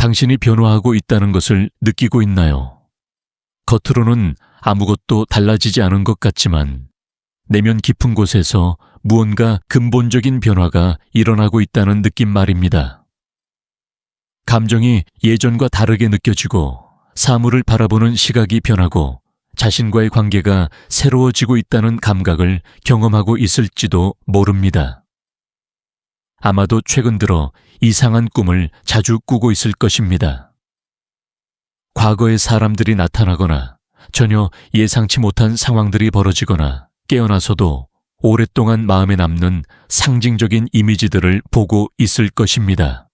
당신이 변화하고 있다는 것을 느끼고 있나요? 겉으로는 아무것도 달라지지 않은 것 같지만 내면 깊은 곳에서 무언가 근본적인 변화가 일어나고 있다는 느낌 말입니다. 감정이 예전과 다르게 느껴지고 사물을 바라보는 시각이 변하고 자신과의 관계가 새로워지고 있다는 감각을 경험하고 있을지도 모릅니다. 아마도 최근 들어 이상한 꿈을 자주 꾸고 있을 것입니다. 과거의 사람들이 나타나거나 전혀 예상치 못한 상황들이 벌어지거나 깨어나서도 오랫동안 마음에 남는 상징적인 이미지들을 보고 있을 것입니다.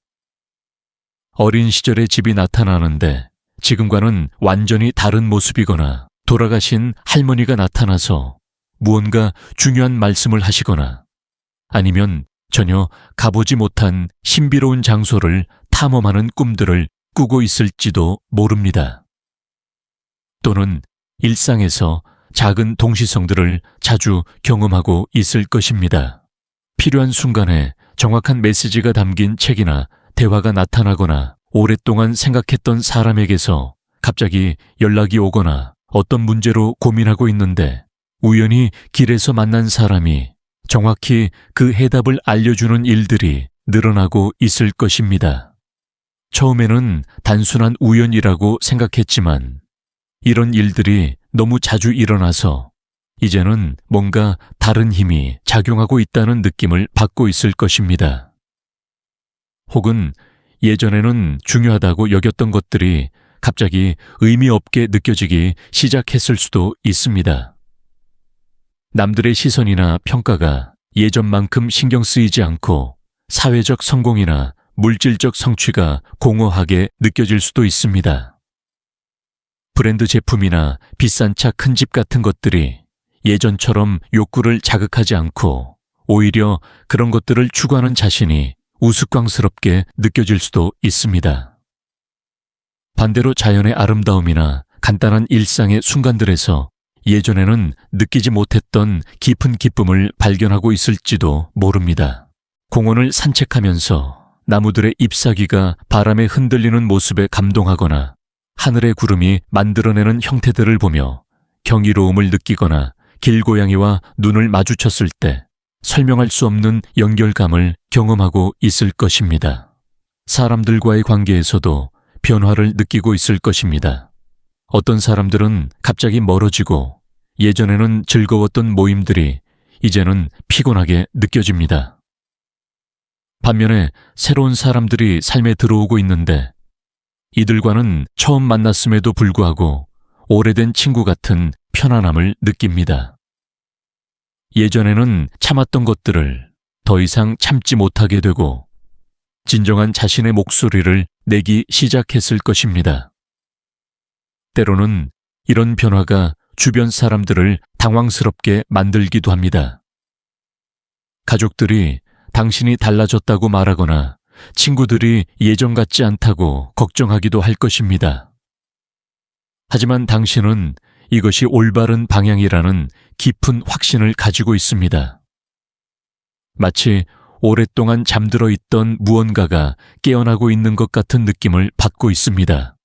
어린 시절의 집이 나타나는데 지금과는 완전히 다른 모습이거나 돌아가신 할머니가 나타나서 무언가 중요한 말씀을 하시거나 아니면 전혀 가보지 못한 신비로운 장소를 탐험하는 꿈들을 꾸고 있을지도 모릅니다. 또는 일상에서 작은 동시성들을 자주 경험하고 있을 것입니다. 필요한 순간에 정확한 메시지가 담긴 책이나 대화가 나타나거나 오랫동안 생각했던 사람에게서 갑자기 연락이 오거나 어떤 문제로 고민하고 있는데 우연히 길에서 만난 사람이 정확히 그 해답을 알려주는 일들이 늘어나고 있을 것입니다. 처음에는 단순한 우연이라고 생각했지만 이런 일들이 너무 자주 일어나서 이제는 뭔가 다른 힘이 작용하고 있다는 느낌을 받고 있을 것입니다. 혹은 예전에는 중요하다고 여겼던 것들이 갑자기 의미 없게 느껴지기 시작했을 수도 있습니다. 남들의 시선이나 평가가 예전만큼 신경 쓰이지 않고 사회적 성공이나 물질적 성취가 공허하게 느껴질 수도 있습니다. 브랜드 제품이나 비싼 차 큰 집 같은 것들이 예전처럼 욕구를 자극하지 않고 오히려 그런 것들을 추구하는 자신이 우스꽝스럽게 느껴질 수도 있습니다. 반대로 자연의 아름다움이나 간단한 일상의 순간들에서 예전에는 느끼지 못했던 깊은 기쁨을 발견하고 있을지도 모릅니다. 공원을 산책하면서 나무들의 잎사귀가 바람에 흔들리는 모습에 감동하거나 하늘의 구름이 만들어내는 형태들을 보며 경이로움을 느끼거나 길고양이와 눈을 마주쳤을 때 설명할 수 없는 연결감을 경험하고 있을 것입니다. 사람들과의 관계에서도 변화를 느끼고 있을 것입니다. 어떤 사람들은 갑자기 멀어지고 예전에는 즐거웠던 모임들이 이제는 피곤하게 느껴집니다. 반면에 새로운 사람들이 삶에 들어오고 있는데 이들과는 처음 만났음에도 불구하고 오래된 친구 같은 편안함을 느낍니다. 예전에는 참았던 것들을 더 이상 참지 못하게 되고 진정한 자신의 목소리를 내기 시작했을 것입니다. 때로는 이런 변화가 주변 사람들을 당황스럽게 만들기도 합니다. 가족들이 당신이 달라졌다고 말하거나 친구들이 예전 같지 않다고 걱정하기도 할 것입니다. 하지만 당신은 이것이 올바른 방향이라는 깊은 확신을 가지고 있습니다. 마치 오랫동안 잠들어 있던 무언가가 깨어나고 있는 것 같은 느낌을 받고 있습니다.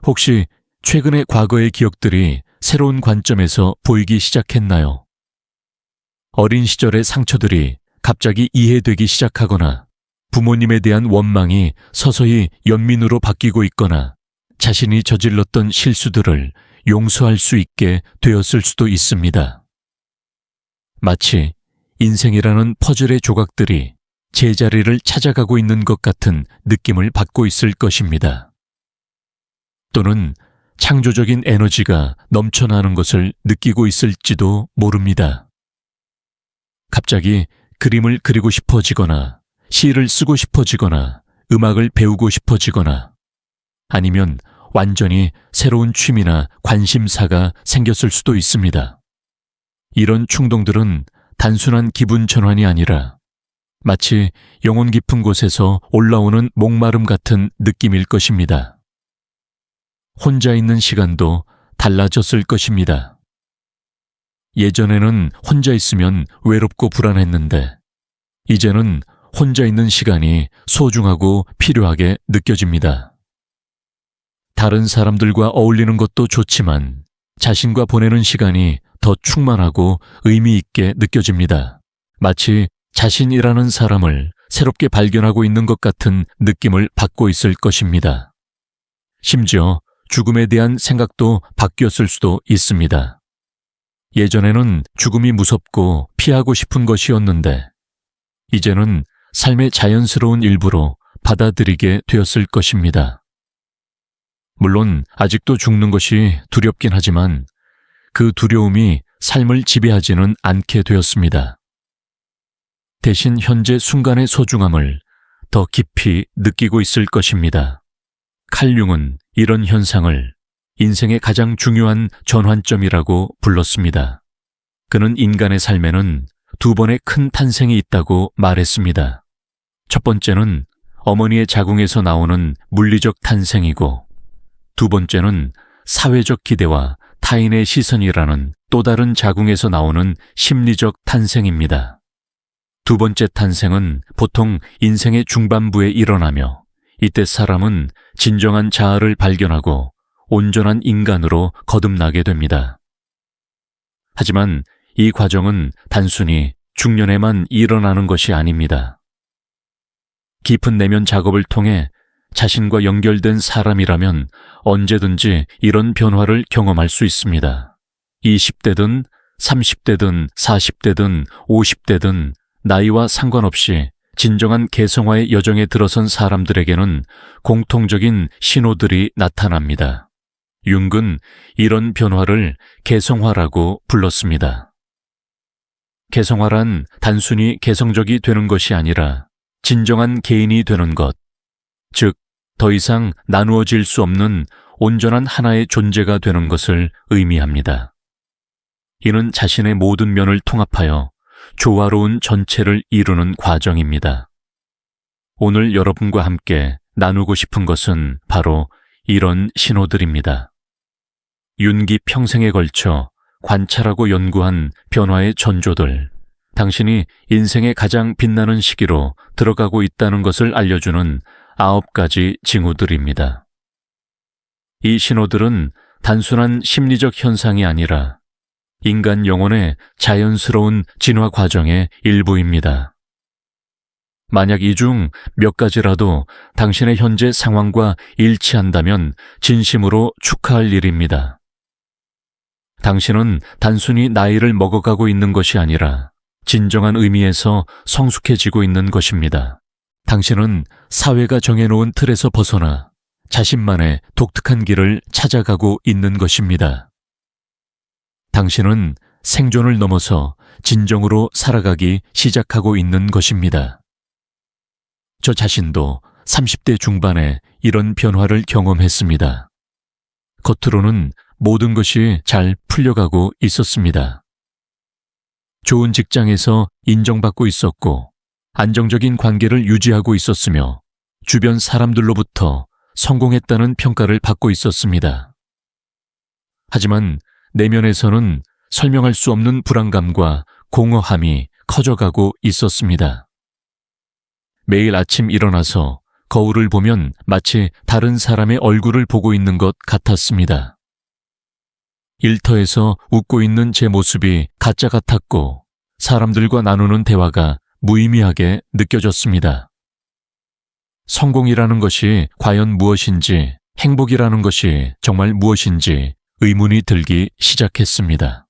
혹시 최근의 과거의 기억들이 새로운 관점에서 보이기 시작했나요? 어린 시절의 상처들이 갑자기 이해되기 시작하거나 부모님에 대한 원망이 서서히 연민으로 바뀌고 있거나 자신이 저질렀던 실수들을 용서할 수 있게 되었을 수도 있습니다. 마치 인생이라는 퍼즐의 조각들이 제자리를 찾아가고 있는 것 같은 느낌을 받고 있을 것입니다. 또는 창조적인 에너지가 넘쳐나는 것을 느끼고 있을지도 모릅니다. 갑자기 그림을 그리고 싶어지거나 시를 쓰고 싶어지거나 음악을 배우고 싶어지거나 아니면 완전히 새로운 취미나 관심사가 생겼을 수도 있습니다. 이런 충동들은 단순한 기분 전환이 아니라 마치 영혼 깊은 곳에서 올라오는 목마름 같은 느낌일 것입니다. 혼자 있는 시간도 달라졌을 것입니다. 예전에는 혼자 있으면 외롭고 불안했는데 이제는 혼자 있는 시간이 소중하고 필요하게 느껴집니다. 다른 사람들과 어울리는 것도 좋지만 자신과 보내는 시간이 더 충만하고 의미 있게 느껴집니다. 마치 자신이라는 사람을 새롭게 발견하고 있는 것 같은 느낌을 받고 있을 것입니다. 심지어 죽음에 대한 생각도 바뀌었을 수도 있습니다. 예전에는 죽음이 무섭고 피하고 싶은 것이었는데 이제는 삶의 자연스러운 일부로 받아들이게 되었을 것입니다. 물론 아직도 죽는 것이 두렵긴 하지만 그 두려움이 삶을 지배하지는 않게 되었습니다. 대신 현재 순간의 소중함을 더 깊이 느끼고 있을 것입니다. 칼 융은 이런 현상을 인생의 가장 중요한 전환점이라고 불렀습니다. 그는 인간의 삶에는 두 번의 큰 탄생이 있다고 말했습니다. 첫 번째는 어머니의 자궁에서 나오는 물리적 탄생이고 두 번째는 사회적 기대와 타인의 시선이라는 또 다른 자궁에서 나오는 심리적 탄생입니다. 두 번째 탄생은 보통 인생의 중반부에 일어나며 이때 사람은 진정한 자아를 발견하고 온전한 인간으로 거듭나게 됩니다. 하지만 이 과정은 단순히 중년에만 일어나는 것이 아닙니다. 깊은 내면 작업을 통해 자신과 연결된 사람이라면 언제든지 이런 변화를 경험할 수 있습니다. 20대든 30대든 40대든 50대든 나이와 상관없이 진정한 개성화의 여정에 들어선 사람들에게는 공통적인 신호들이 나타납니다. 융은 이런 변화를 개성화라고 불렀습니다. 개성화란 단순히 개성적이 되는 것이 아니라 진정한 개인이 되는 것, 즉 더 이상 나누어질 수 없는 온전한 하나의 존재가 되는 것을 의미합니다. 이는 자신의 모든 면을 통합하여 조화로운 전체를 이루는 과정입니다. 오늘 여러분과 함께 나누고 싶은 것은 바로 이런 신호들입니다. 윤기 평생에 걸쳐 관찰하고 연구한 변화의 전조들, 당신이 인생의 가장 빛나는 시기로 들어가고 있다는 것을 알려주는 9가지 징후들입니다. 이 신호들은 단순한 심리적 현상이 아니라 인간 영혼의 자연스러운 진화 과정의 일부입니다. 만약 이 중 몇 가지라도 당신의 현재 상황과 일치한다면 진심으로 축하할 일입니다. 당신은 단순히 나이를 먹어가고 있는 것이 아니라 진정한 의미에서 성숙해지고 있는 것입니다. 당신은 사회가 정해놓은 틀에서 벗어나 자신만의 독특한 길을 찾아가고 있는 것입니다. 당신은 생존을 넘어서 진정으로 살아가기 시작하고 있는 것입니다. 저 자신도 30대 중반에 이런 변화를 경험했습니다. 겉으로는 모든 것이 잘 풀려가고 있었습니다. 좋은 직장에서 인정받고 있었고 안정적인 관계를 유지하고 있었으며 주변 사람들로부터 성공했다는 평가를 받고 있었습니다. 하지만 내면에서는 설명할 수 없는 불안감과 공허함이 커져가고 있었습니다. 매일 아침 일어나서 거울을 보면 마치 다른 사람의 얼굴을 보고 있는 것 같았습니다. 일터에서 웃고 있는 제 모습이 가짜 같았고 사람들과 나누는 대화가 무의미하게 느껴졌습니다. 성공이라는 것이 과연 무엇인지, 행복이라는 것이 정말 무엇인지 의문이 들기 시작했습니다.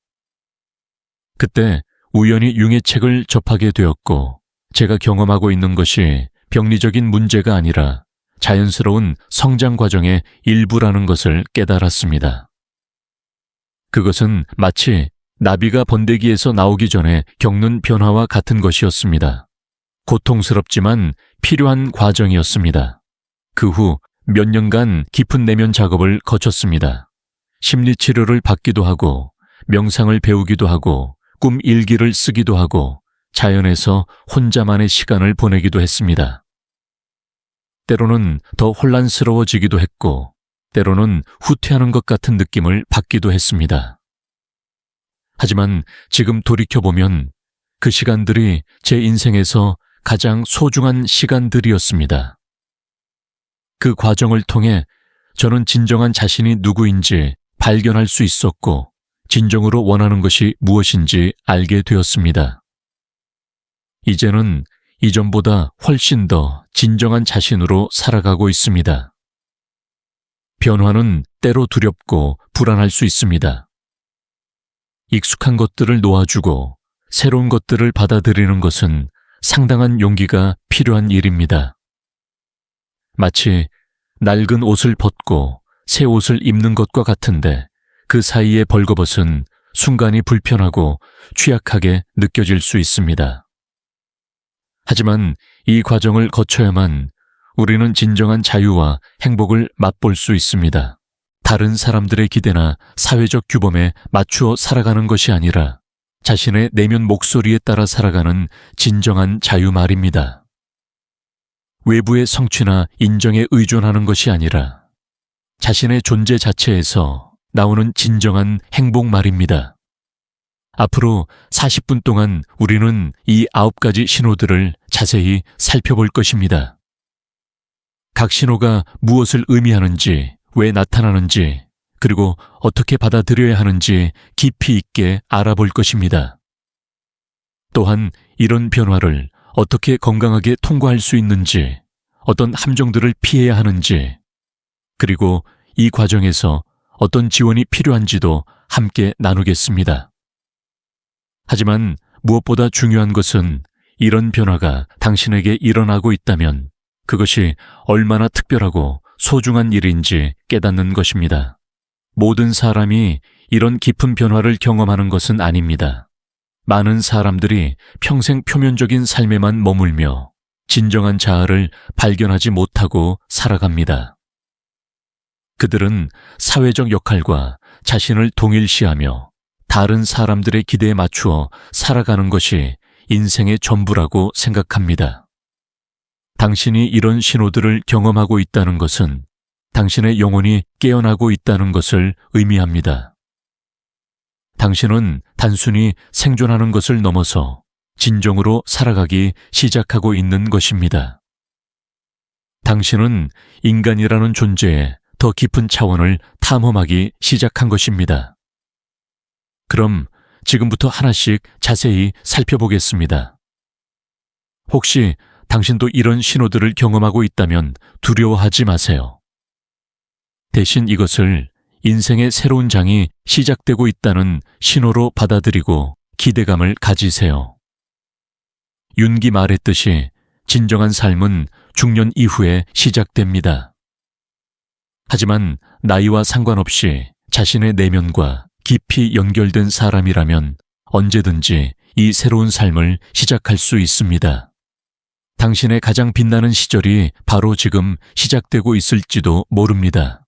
그때 우연히 융의 책을 접하게 되었고 제가 경험하고 있는 것이 병리적인 문제가 아니라 자연스러운 성장 과정의 일부라는 것을 깨달았습니다. 그것은 마치 나비가 번데기에서 나오기 전에 겪는 변화와 같은 것이었습니다. 고통스럽지만 필요한 과정이었습니다. 그 후 몇 년간 깊은 내면 작업을 거쳤습니다. 심리치료를 받기도 하고 명상을 배우기도 하고 꿈 일기를 쓰기도 하고 자연에서 혼자만의 시간을 보내기도 했습니다. 때로는 더 혼란스러워지기도 했고 때로는 후퇴하는 것 같은 느낌을 받기도 했습니다. 하지만 지금 돌이켜보면 그 시간들이 제 인생에서 가장 소중한 시간들이었습니다. 그 과정을 통해 저는 진정한 자신이 누구인지 발견할 수 있었고 진정으로 원하는 것이 무엇인지 알게 되었습니다. 이제는 이전보다 훨씬 더 진정한 자신으로 살아가고 있습니다. 변화는 때로 두렵고 불안할 수 있습니다. 익숙한 것들을 놓아주고 새로운 것들을 받아들이는 것은 상당한 용기가 필요한 일입니다. 마치 낡은 옷을 벗고 새 옷을 입는 것과 같은데 그 사이의 벌거벗은 순간이 불편하고 취약하게 느껴질 수 있습니다. 하지만 이 과정을 거쳐야만 우리는 진정한 자유와 행복을 맛볼 수 있습니다. 다른 사람들의 기대나 사회적 규범에 맞추어 살아가는 것이 아니라 자신의 내면 목소리에 따라 살아가는 진정한 자유 말입니다. 외부의 성취나 인정에 의존하는 것이 아니라 자신의 존재 자체에서 나오는 진정한 행복 말입니다. 앞으로 40분 동안 우리는 이 9가지 신호들을 자세히 살펴볼 것입니다. 각 신호가 무엇을 의미하는지, 왜 나타나는지, 그리고 어떻게 받아들여야 하는지 깊이 있게 알아볼 것입니다. 또한 이런 변화를 어떻게 건강하게 통과할 수 있는지, 어떤 함정들을 피해야 하는지, 그리고 이 과정에서 어떤 지원이 필요한지도 함께 나누겠습니다. 하지만 무엇보다 중요한 것은 이런 변화가 당신에게 일어나고 있다면 그것이 얼마나 특별하고 소중한 일인지 깨닫는 것입니다. 모든 사람이 이런 깊은 변화를 경험하는 것은 아닙니다. 많은 사람들이 평생 표면적인 삶에만 머물며 진정한 자아를 발견하지 못하고 살아갑니다. 그들은 사회적 역할과 자신을 동일시하며 다른 사람들의 기대에 맞추어 살아가는 것이 인생의 전부라고 생각합니다. 당신이 이런 신호들을 경험하고 있다는 것은 당신의 영혼이 깨어나고 있다는 것을 의미합니다. 당신은 단순히 생존하는 것을 넘어서 진정으로 살아가기 시작하고 있는 것입니다. 당신은 인간이라는 존재의 더 깊은 차원을 탐험하기 시작한 것입니다. 그럼 지금부터 하나씩 자세히 살펴보겠습니다. 혹시 당신도 이런 신호들을 경험하고 있다면 두려워하지 마세요. 대신 이것을 인생의 새로운 장이 시작되고 있다는 신호로 받아들이고 기대감을 가지세요. 윤기 말했듯이 진정한 삶은 중년 이후에 시작됩니다. 하지만 나이와 상관없이 자신의 내면과 깊이 연결된 사람이라면 언제든지 이 새로운 삶을 시작할 수 있습니다. 당신의 가장 빛나는 시절이 바로 지금 시작되고 있을지도 모릅니다.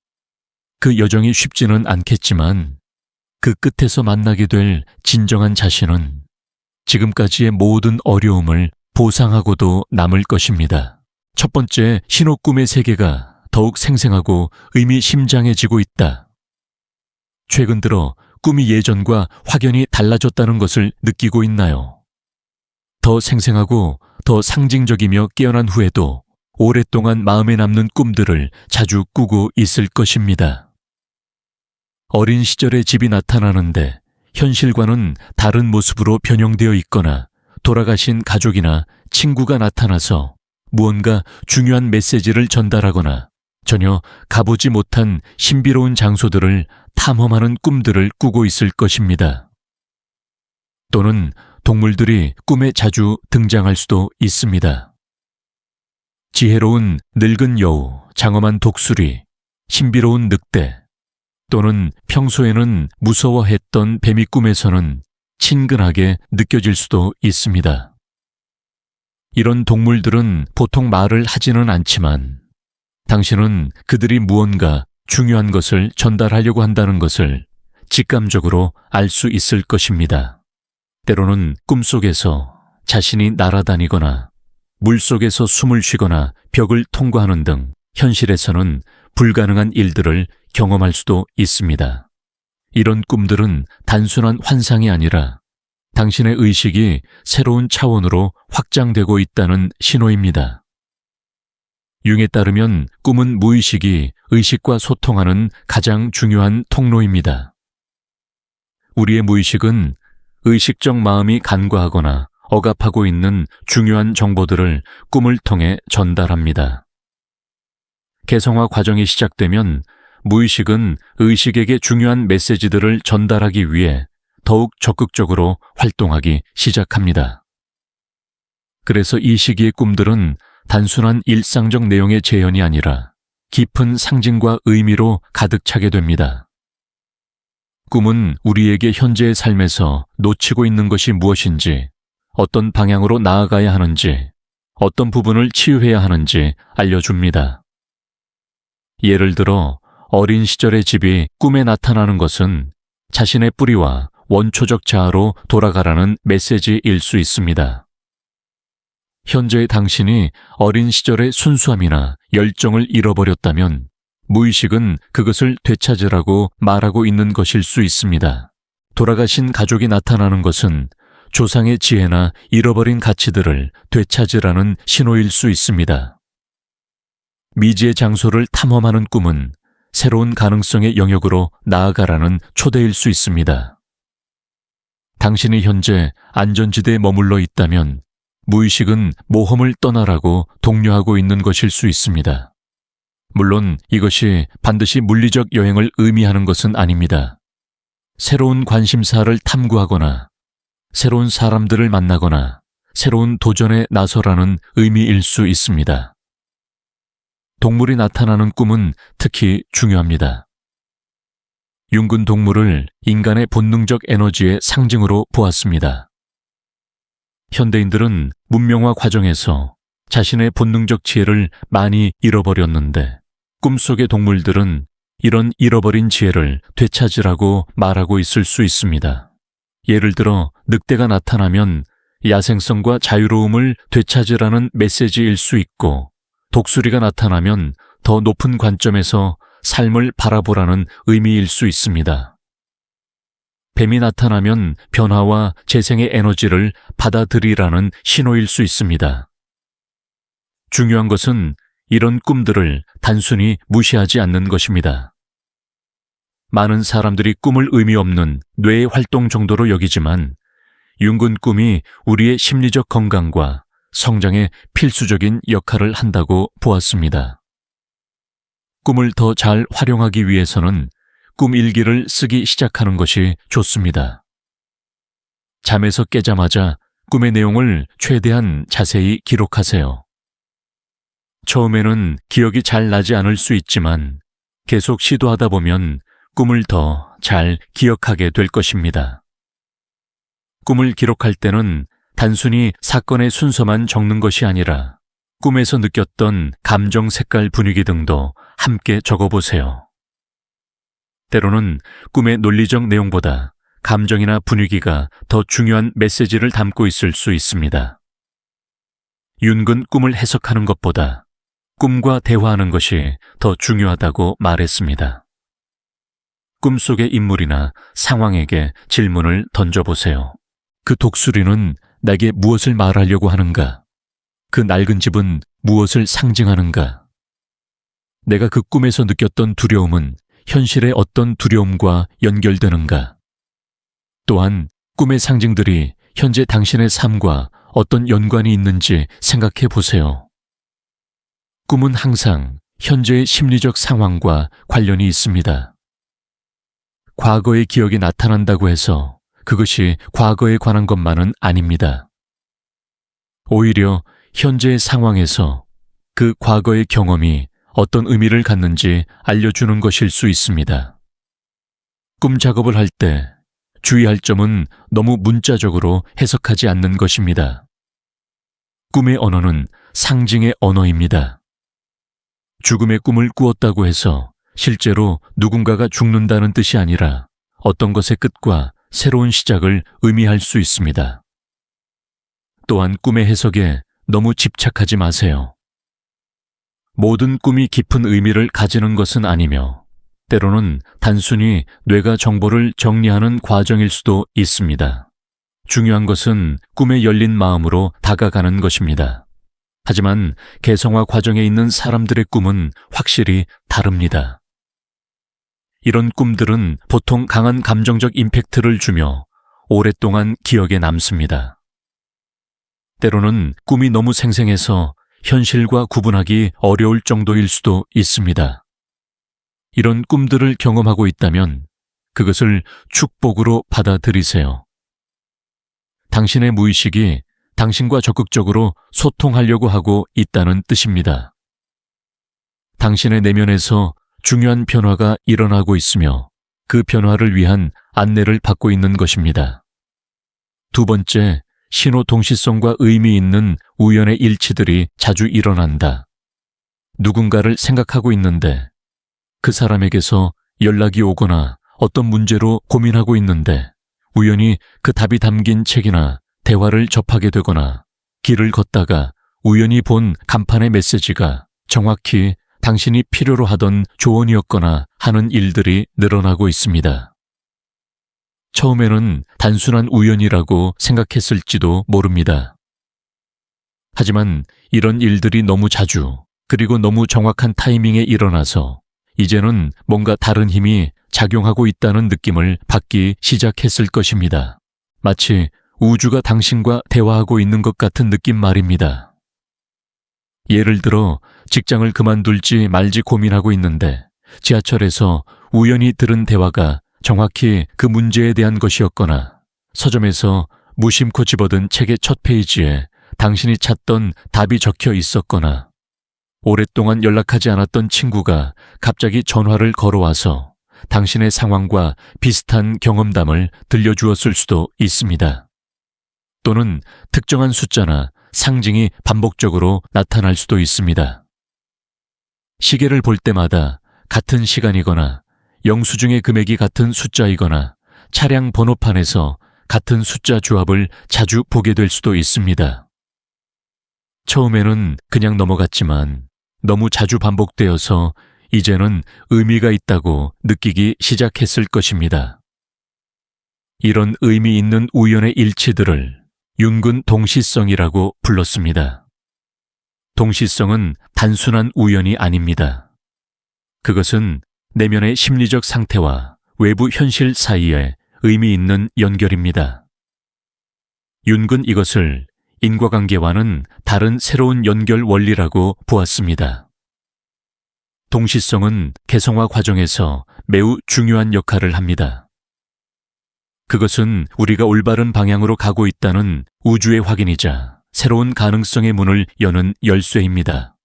그 여정이 쉽지는 않겠지만 그 끝에서 만나게 될 진정한 자신은 지금까지의 모든 어려움을 보상하고도 남을 것입니다. 첫 번째, 신호 꿈의 세계가 더욱 생생하고 의미심장해지고 있다. 최근 들어 꿈이 예전과 확연히 달라졌다는 것을 느끼고 있나요? 더 생생하고 더 상징적이며 깨어난 후에도 오랫동안 마음에 남는 꿈들을 자주 꾸고 있을 것입니다. 어린 시절의 집이 나타나는데 현실과는 다른 모습으로 변형되어 있거나 돌아가신 가족이나 친구가 나타나서 무언가 중요한 메시지를 전달하거나 전혀 가보지 못한 신비로운 장소들을 탐험하는 꿈들을 꾸고 있을 것입니다. 또는 동물들이 꿈에 자주 등장할 수도 있습니다. 지혜로운 늙은 여우, 장엄한 독수리, 신비로운 늑대, 또는 평소에는 무서워했던 뱀이 꿈에서는 친근하게 느껴질 수도 있습니다. 이런 동물들은 보통 말을 하지는 않지만 당신은 그들이 무언가 중요한 것을 전달하려고 한다는 것을 직감적으로 알 수 있을 것입니다. 때로는 꿈속에서 자신이 날아다니거나 물속에서 숨을 쉬거나 벽을 통과하는 등 현실에서는 불가능한 일들을 경험할 수도 있습니다. 이런 꿈들은 단순한 환상이 아니라 당신의 의식이 새로운 차원으로 확장되고 있다는 신호입니다. 융에 따르면 꿈은 무의식이 의식과 소통하는 가장 중요한 통로입니다. 우리의 무의식은 의식적 마음이 간과하거나 억압하고 있는 중요한 정보들을 꿈을 통해 전달합니다. 개성화 과정이 시작되면 무의식은 의식에게 중요한 메시지들을 전달하기 위해 더욱 적극적으로 활동하기 시작합니다. 그래서 이 시기의 꿈들은 단순한 일상적 내용의 재현이 아니라 깊은 상징과 의미로 가득 차게 됩니다. 꿈은 우리에게 현재의 삶에서 놓치고 있는 것이 무엇인지, 어떤 방향으로 나아가야 하는지, 어떤 부분을 치유해야 하는지 알려줍니다. 예를 들어 어린 시절의 집이 꿈에 나타나는 것은 자신의 뿌리와 원초적 자아로 돌아가라는 메시지일 수 있습니다. 현재의 당신이 어린 시절의 순수함이나 열정을 잃어버렸다면 무의식은 그것을 되찾으라고 말하고 있는 것일 수 있습니다. 돌아가신 가족이 나타나는 것은 조상의 지혜나 잃어버린 가치들을 되찾으라는 신호일 수 있습니다. 미지의 장소를 탐험하는 꿈은 새로운 가능성의 영역으로 나아가라는 초대일 수 있습니다. 당신이 현재 안전지대에 머물러 있다면 무의식은 모험을 떠나라고 독려하고 있는 것일 수 있습니다. 물론 이것이 반드시 물리적 여행을 의미하는 것은 아닙니다. 새로운 관심사를 탐구하거나 새로운 사람들을 만나거나 새로운 도전에 나서라는 의미일 수 있습니다. 동물이 나타나는 꿈은 특히 중요합니다. 융은 동물을 인간의 본능적 에너지의 상징으로 보았습니다. 현대인들은 문명화 과정에서 자신의 본능적 지혜를 많이 잃어버렸는데 꿈속의 동물들은 이런 잃어버린 지혜를 되찾으라고 말하고 있을 수 있습니다. 예를 들어 늑대가 나타나면 야생성과 자유로움을 되찾으라는 메시지일 수 있고, 독수리가 나타나면 더 높은 관점에서 삶을 바라보라는 의미일 수 있습니다. 뱀이 나타나면 변화와 재생의 에너지를 받아들이라는 신호일 수 있습니다. 중요한 것은 이런 꿈들을 단순히 무시하지 않는 것입니다. 많은 사람들이 꿈을 의미 없는 뇌의 활동 정도로 여기지만 융은 꿈이 우리의 심리적 건강과 성장에 필수적인 역할을 한다고 보았습니다. 꿈을 더 잘 활용하기 위해서는 꿈 일기를 쓰기 시작하는 것이 좋습니다. 잠에서 깨자마자 꿈의 내용을 최대한 자세히 기록하세요. 처음에는 기억이 잘 나지 않을 수 있지만 계속 시도하다 보면 꿈을 더 잘 기억하게 될 것입니다. 꿈을 기록할 때는 단순히 사건의 순서만 적는 것이 아니라 꿈에서 느꼈던 감정, 색깔, 분위기 등도 함께 적어보세요. 때로는 꿈의 논리적 내용보다 감정이나 분위기가 더 중요한 메시지를 담고 있을 수 있습니다. 융은 꿈을 해석하는 것보다 꿈과 대화하는 것이 더 중요하다고 말했습니다. 꿈속의 인물이나 상황에게 질문을 던져보세요. 그 독수리는 내게 무엇을 말하려고 하는가? 그 낡은 집은 무엇을 상징하는가? 내가 그 꿈에서 느꼈던 두려움은 현실의 어떤 두려움과 연결되는가? 또한 꿈의 상징들이 현재 당신의 삶과 어떤 연관이 있는지 생각해 보세요. 꿈은 항상 현재의 심리적 상황과 관련이 있습니다. 과거의 기억이 나타난다고 해서 그것이 과거에 관한 것만은 아닙니다. 오히려 현재의 상황에서 그 과거의 경험이 어떤 의미를 갖는지 알려주는 것일 수 있습니다. 꿈 작업을 할 때 주의할 점은 너무 문자적으로 해석하지 않는 것입니다. 꿈의 언어는 상징의 언어입니다. 죽음의 꿈을 꾸었다고 해서 실제로 누군가가 죽는다는 뜻이 아니라 어떤 것의 끝과 새로운 시작을 의미할 수 있습니다. 또한 꿈의 해석에 너무 집착하지 마세요. 모든 꿈이 깊은 의미를 가지는 것은 아니며 때로는 단순히 뇌가 정보를 정리하는 과정일 수도 있습니다. 중요한 것은 꿈에 열린 마음으로 다가가는 것입니다. 하지만 개성화 과정에 있는 사람들의 꿈은 확실히 다릅니다. 이런 꿈들은 보통 강한 감정적 임팩트를 주며 오랫동안 기억에 남습니다. 때로는 꿈이 너무 생생해서 현실과 구분하기 어려울 정도일 수도 있습니다. 이런 꿈들을 경험하고 있다면 그것을 축복으로 받아들이세요. 당신의 무의식이 당신과 적극적으로 소통하려고 하고 있다는 뜻입니다. 당신의 내면에서 중요한 변화가 일어나고 있으며 그 변화를 위한 안내를 받고 있는 것입니다. 두 번째, 신호 동시성과 의미 있는 우연의 일치들이 자주 일어난다. 누군가를 생각하고 있는데 그 사람에게서 연락이 오거나 어떤 문제로 고민하고 있는데 우연히 그 답이 담긴 책이나 대화를 접하게 되거나 길을 걷다가 우연히 본 간판의 메시지가 정확히 당신이 필요로 하던 조언이었거나 하는 일들이 늘어나고 있습니다. 처음에는 단순한 우연이라고 생각했을지도 모릅니다. 하지만 이런 일들이 너무 자주 그리고 너무 정확한 타이밍에 일어나서 이제는 뭔가 다른 힘이 작용하고 있다는 느낌을 받기 시작했을 것입니다. 마치 우주가 당신과 대화하고 있는 것 같은 느낌 말입니다. 예를 들어 직장을 그만둘지 말지 고민하고 있는데 지하철에서 우연히 들은 대화가 정확히 그 문제에 대한 것이었거나 서점에서 무심코 집어든 책의 첫 페이지에 당신이 찾던 답이 적혀 있었거나 오랫동안 연락하지 않았던 친구가 갑자기 전화를 걸어와서 당신의 상황과 비슷한 경험담을 들려주었을 수도 있습니다. 또는 특정한 숫자나 상징이 반복적으로 나타날 수도 있습니다. 시계를 볼 때마다 같은 시간이거나 영수증의 금액이 같은 숫자이거나 차량 번호판에서 같은 숫자 조합을 자주 보게 될 수도 있습니다. 처음에는 그냥 넘어갔지만 너무 자주 반복되어서 이제는 의미가 있다고 느끼기 시작했을 것입니다. 이런 의미 있는 우연의 일치들을 윤근 동시성이라고 불렀습니다. 동시성은 단순한 우연이 아닙니다. 그것은 내면의 심리적 상태와 외부 현실 사이에 의미 있는 연결입니다. 윤근 이것을 인과관계와는 다른 새로운 연결 원리라고 보았습니다. 동시성은 개성화 과정에서 매우 중요한 역할을 합니다. 그것은 우리가 올바른 방향으로 가고 있다는 우주의 확인이자 새로운 가능성의 문을 여는 열쇠입니다.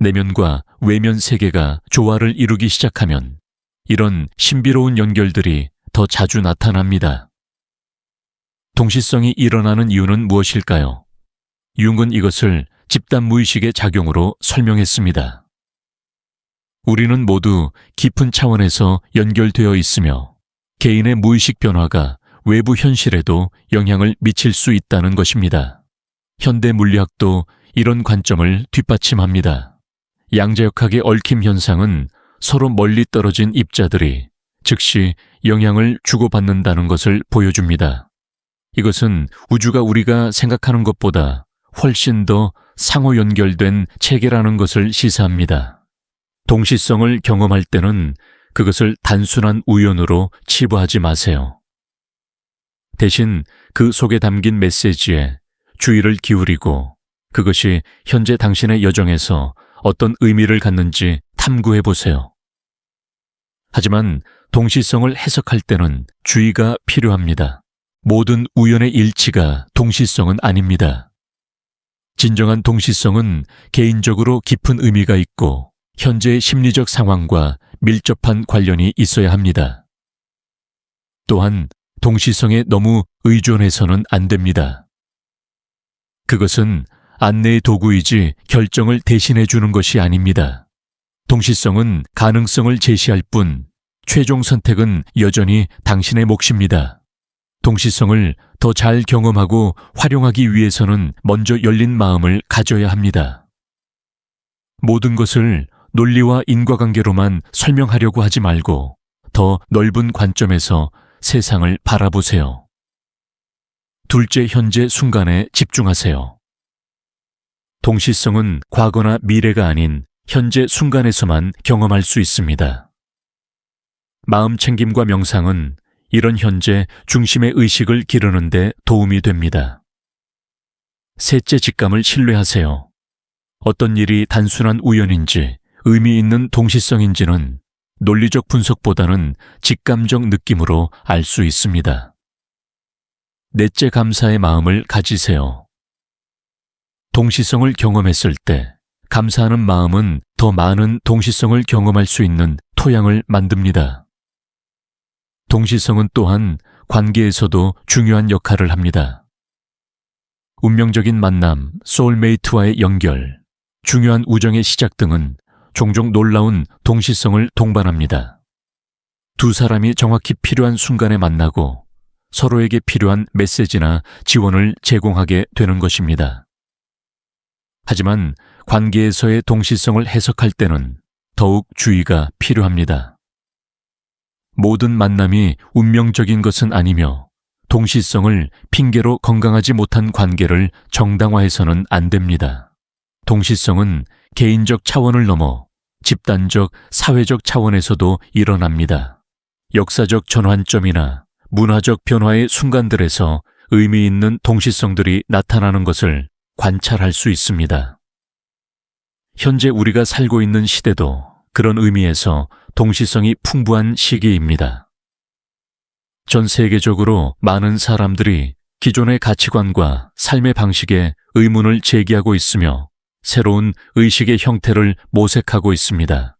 내면과 외면 세계가 조화를 이루기 시작하면 이런 신비로운 연결들이 더 자주 나타납니다. 동시성이 일어나는 이유는 무엇일까요? 융은 이것을 집단 무의식의 작용으로 설명했습니다. 우리는 모두 깊은 차원에서 연결되어 있으며 개인의 무의식 변화가 외부 현실에도 영향을 미칠 수 있다는 것입니다. 현대 물리학도 이런 관점을 뒷받침합니다. 양자역학의 얽힘 현상은 서로 멀리 떨어진 입자들이 즉시 영향을 주고받는다는 것을 보여줍니다. 이것은 우주가 우리가 생각하는 것보다 훨씬 더 상호 연결된 체계라는 것을 시사합니다. 동시성을 경험할 때는 그것을 단순한 우연으로 치부하지 마세요. 대신 그 속에 담긴 메시지에 주의를 기울이고 그것이 현재 당신의 여정에서 어떤 의미를 갖는지 탐구해 보세요. 하지만 동시성을 해석할 때는 주의가 필요합니다. 모든 우연의 일치가 동시성은 아닙니다. 진정한 동시성은 개인적으로 깊은 의미가 있고 현재의 심리적 상황과 밀접한 관련이 있어야 합니다. 또한 동시성에 너무 의존해서는 안 됩니다. 그것은 안내의 도구이지 결정을 대신해 주는 것이 아닙니다. 동시성은 가능성을 제시할 뿐 최종 선택은 여전히 당신의 몫입니다. 동시성을 더 잘 경험하고 활용하기 위해서는 먼저 열린 마음을 가져야 합니다. 모든 것을 논리와 인과관계로만 설명하려고 하지 말고 더 넓은 관점에서 세상을 바라보세요. 둘째 현재 순간에 집중하세요. 동시성은 과거나 미래가 아닌 현재 순간에서만 경험할 수 있습니다. 마음 챙김과 명상은 이런 현재 중심의 의식을 기르는 데 도움이 됩니다. 셋째 직감을 신뢰하세요. 어떤 일이 단순한 우연인지 의미 있는 동시성인지는 논리적 분석보다는 직감적 느낌으로 알 수 있습니다. 넷째 감사의 마음을 가지세요. 동시성을 경험했을 때 감사하는 마음은 더 많은 동시성을 경험할 수 있는 토양을 만듭니다. 동시성은 또한 관계에서도 중요한 역할을 합니다. 운명적인 만남, 소울메이트와의 연결, 중요한 우정의 시작 등은 종종 놀라운 동시성을 동반합니다. 두 사람이 정확히 필요한 순간에 만나고 서로에게 필요한 메시지나 지원을 제공하게 되는 것입니다. 하지만 관계에서의 동시성을 해석할 때는 더욱 주의가 필요합니다. 모든 만남이 운명적인 것은 아니며 동시성을 핑계로 건강하지 못한 관계를 정당화해서는 안 됩니다. 동시성은 개인적 차원을 넘어 집단적, 사회적 차원에서도 일어납니다. 역사적 전환점이나 문화적 변화의 순간들에서 의미 있는 동시성들이 나타나는 것을 관찰할 수 있습니다. 현재 우리가 살고 있는 시대도 그런 의미에서 동시성이 풍부한 시기입니다. 전 세계적으로 많은 사람들이 기존의 가치관과 삶의 방식에 의문을 제기하고 있으며 새로운 의식의 형태를 모색하고 있습니다.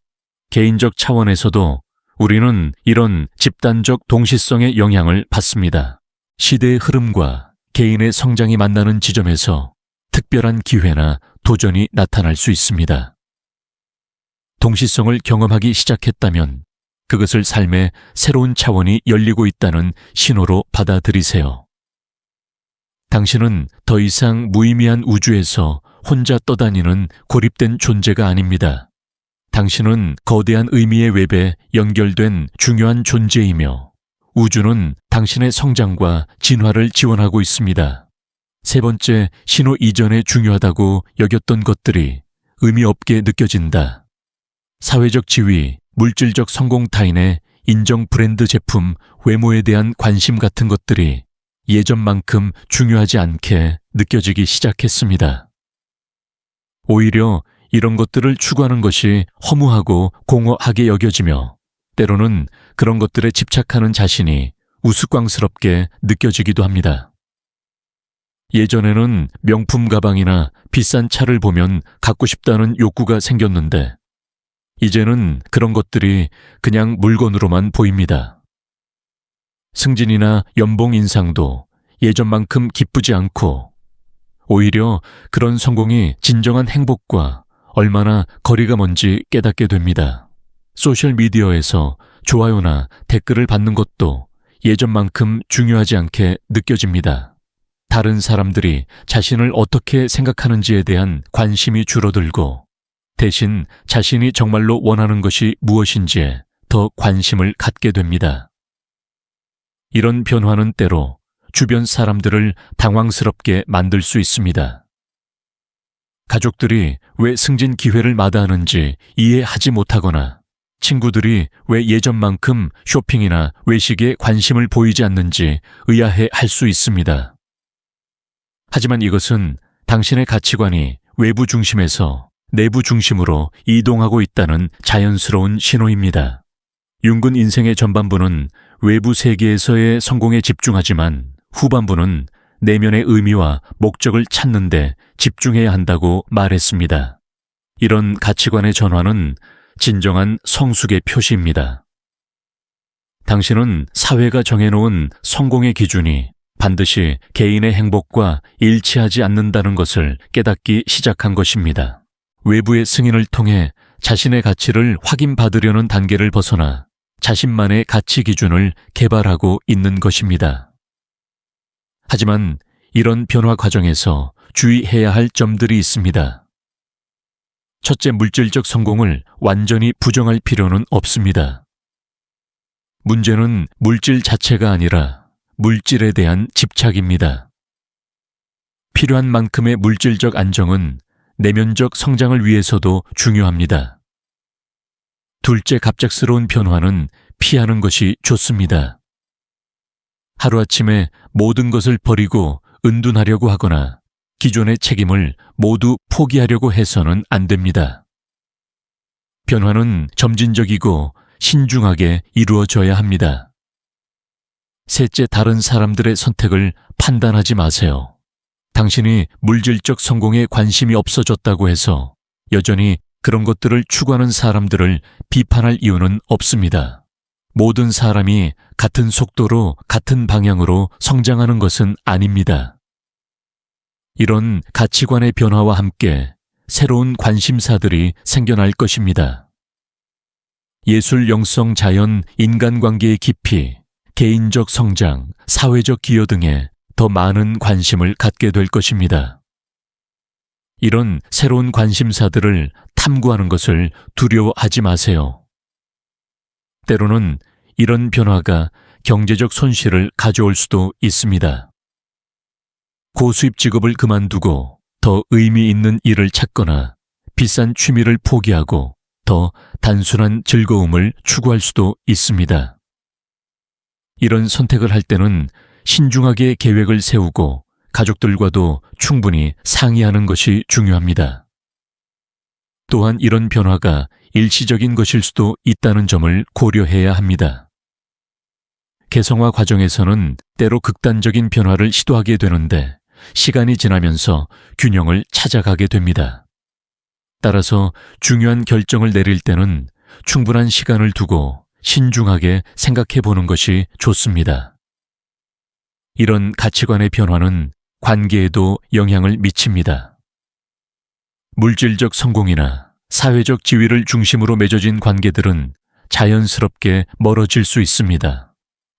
개인적 차원에서도 우리는 이런 집단적 동시성의 영향을 받습니다. 시대의 흐름과 개인의 성장이 만나는 지점에서 특별한 기회나 도전이 나타날 수 있습니다. 동시성을 경험하기 시작했다면 그것을 삶의 새로운 차원이 열리고 있다는 신호로 받아들이세요. 당신은 더 이상 무의미한 우주에서 혼자 떠다니는 고립된 존재가 아닙니다. 당신은 거대한 의미의 웹에 연결된 중요한 존재이며 우주는 당신의 성장과 진화를 지원하고 있습니다. 세 번째, 신호 이전에 중요하다고 여겼던 것들이 의미 없게 느껴진다. 사회적 지위, 물질적 성공 타인의 인정 브랜드 제품, 외모에 대한 관심 같은 것들이 예전만큼 중요하지 않게 느껴지기 시작했습니다. 오히려 이런 것들을 추구하는 것이 허무하고 공허하게 여겨지며 때로는 그런 것들에 집착하는 자신이 우스꽝스럽게 느껴지기도 합니다. 예전에는 명품 가방이나 비싼 차를 보면 갖고 싶다는 욕구가 생겼는데 이제는 그런 것들이 그냥 물건으로만 보입니다. 승진이나 연봉 인상도 예전만큼 기쁘지 않고 오히려 그런 성공이 진정한 행복과 얼마나 거리가 먼지 깨닫게 됩니다. 소셜미디어에서 좋아요나 댓글을 받는 것도 예전만큼 중요하지 않게 느껴집니다. 다른 사람들이 자신을 어떻게 생각하는지에 대한 관심이 줄어들고 대신 자신이 정말로 원하는 것이 무엇인지에 더 관심을 갖게 됩니다. 이런 변화는 때로 주변 사람들을 당황스럽게 만들 수 있습니다. 가족들이 왜 승진 기회를 마다하는지 이해하지 못하거나 친구들이 왜 예전만큼 쇼핑이나 외식에 관심을 보이지 않는지 의아해 할 수 있습니다. 하지만 이것은 당신의 가치관이 외부 중심에서 내부 중심으로 이동하고 있다는 자연스러운 신호입니다. 융근 인생의 전반부는 외부 세계에서의 성공에 집중하지만 후반부는 내면의 의미와 목적을 찾는 데 집중해야 한다고 말했습니다. 이런 가치관의 전환은 진정한 성숙의 표시입니다. 당신은 사회가 정해놓은 성공의 기준이 반드시 개인의 행복과 일치하지 않는다는 것을 깨닫기 시작한 것입니다. 외부의 승인을 통해 자신의 가치를 확인받으려는 단계를 벗어나 자신만의 가치 기준을 개발하고 있는 것입니다. 하지만 이런 변화 과정에서 주의해야 할 점들이 있습니다. 첫째, 물질적 성공을 완전히 부정할 필요는 없습니다. 문제는 물질 자체가 아니라 물질에 대한 집착입니다. 필요한 만큼의 물질적 안정은 내면적 성장을 위해서도 중요합니다. 둘째 갑작스러운 변화는 피하는 것이 좋습니다. 하루아침에 모든 것을 버리고 은둔하려고 하거나 기존의 책임을 모두 포기하려고 해서는 안 됩니다. 변화는 점진적이고 신중하게 이루어져야 합니다. 셋째, 다른 사람들의 선택을 판단하지 마세요. 당신이 물질적 성공에 관심이 없어졌다고 해서 여전히 그런 것들을 추구하는 사람들을 비판할 이유는 없습니다. 모든 사람이 같은 속도로 같은 방향으로 성장하는 것은 아닙니다. 이런 가치관의 변화와 함께 새로운 관심사들이 생겨날 것입니다. 예술, 영성, 자연, 인간관계의 깊이, 개인적 성장, 사회적 기여 등에 더 많은 관심을 갖게 될 것입니다. 이런 새로운 관심사들을 탐구하는 것을 두려워하지 마세요. 때로는 이런 변화가 경제적 손실을 가져올 수도 있습니다. 고수입 직업을 그만두고 더 의미 있는 일을 찾거나 비싼 취미를 포기하고 더 단순한 즐거움을 추구할 수도 있습니다. 이런 선택을 할 때는 신중하게 계획을 세우고 가족들과도 충분히 상의하는 것이 중요합니다. 또한 이런 변화가 일시적인 것일 수도 있다는 점을 고려해야 합니다. 개성화 과정에서는 때로 극단적인 변화를 시도하게 되는데 시간이 지나면서 균형을 찾아가게 됩니다. 따라서 중요한 결정을 내릴 때는 충분한 시간을 두고 신중하게 생각해 보는 것이 좋습니다. 이런 가치관의 변화는 관계에도 영향을 미칩니다. 물질적 성공이나 사회적 지위를 중심으로 맺어진 관계들은 자연스럽게 멀어질 수 있습니다.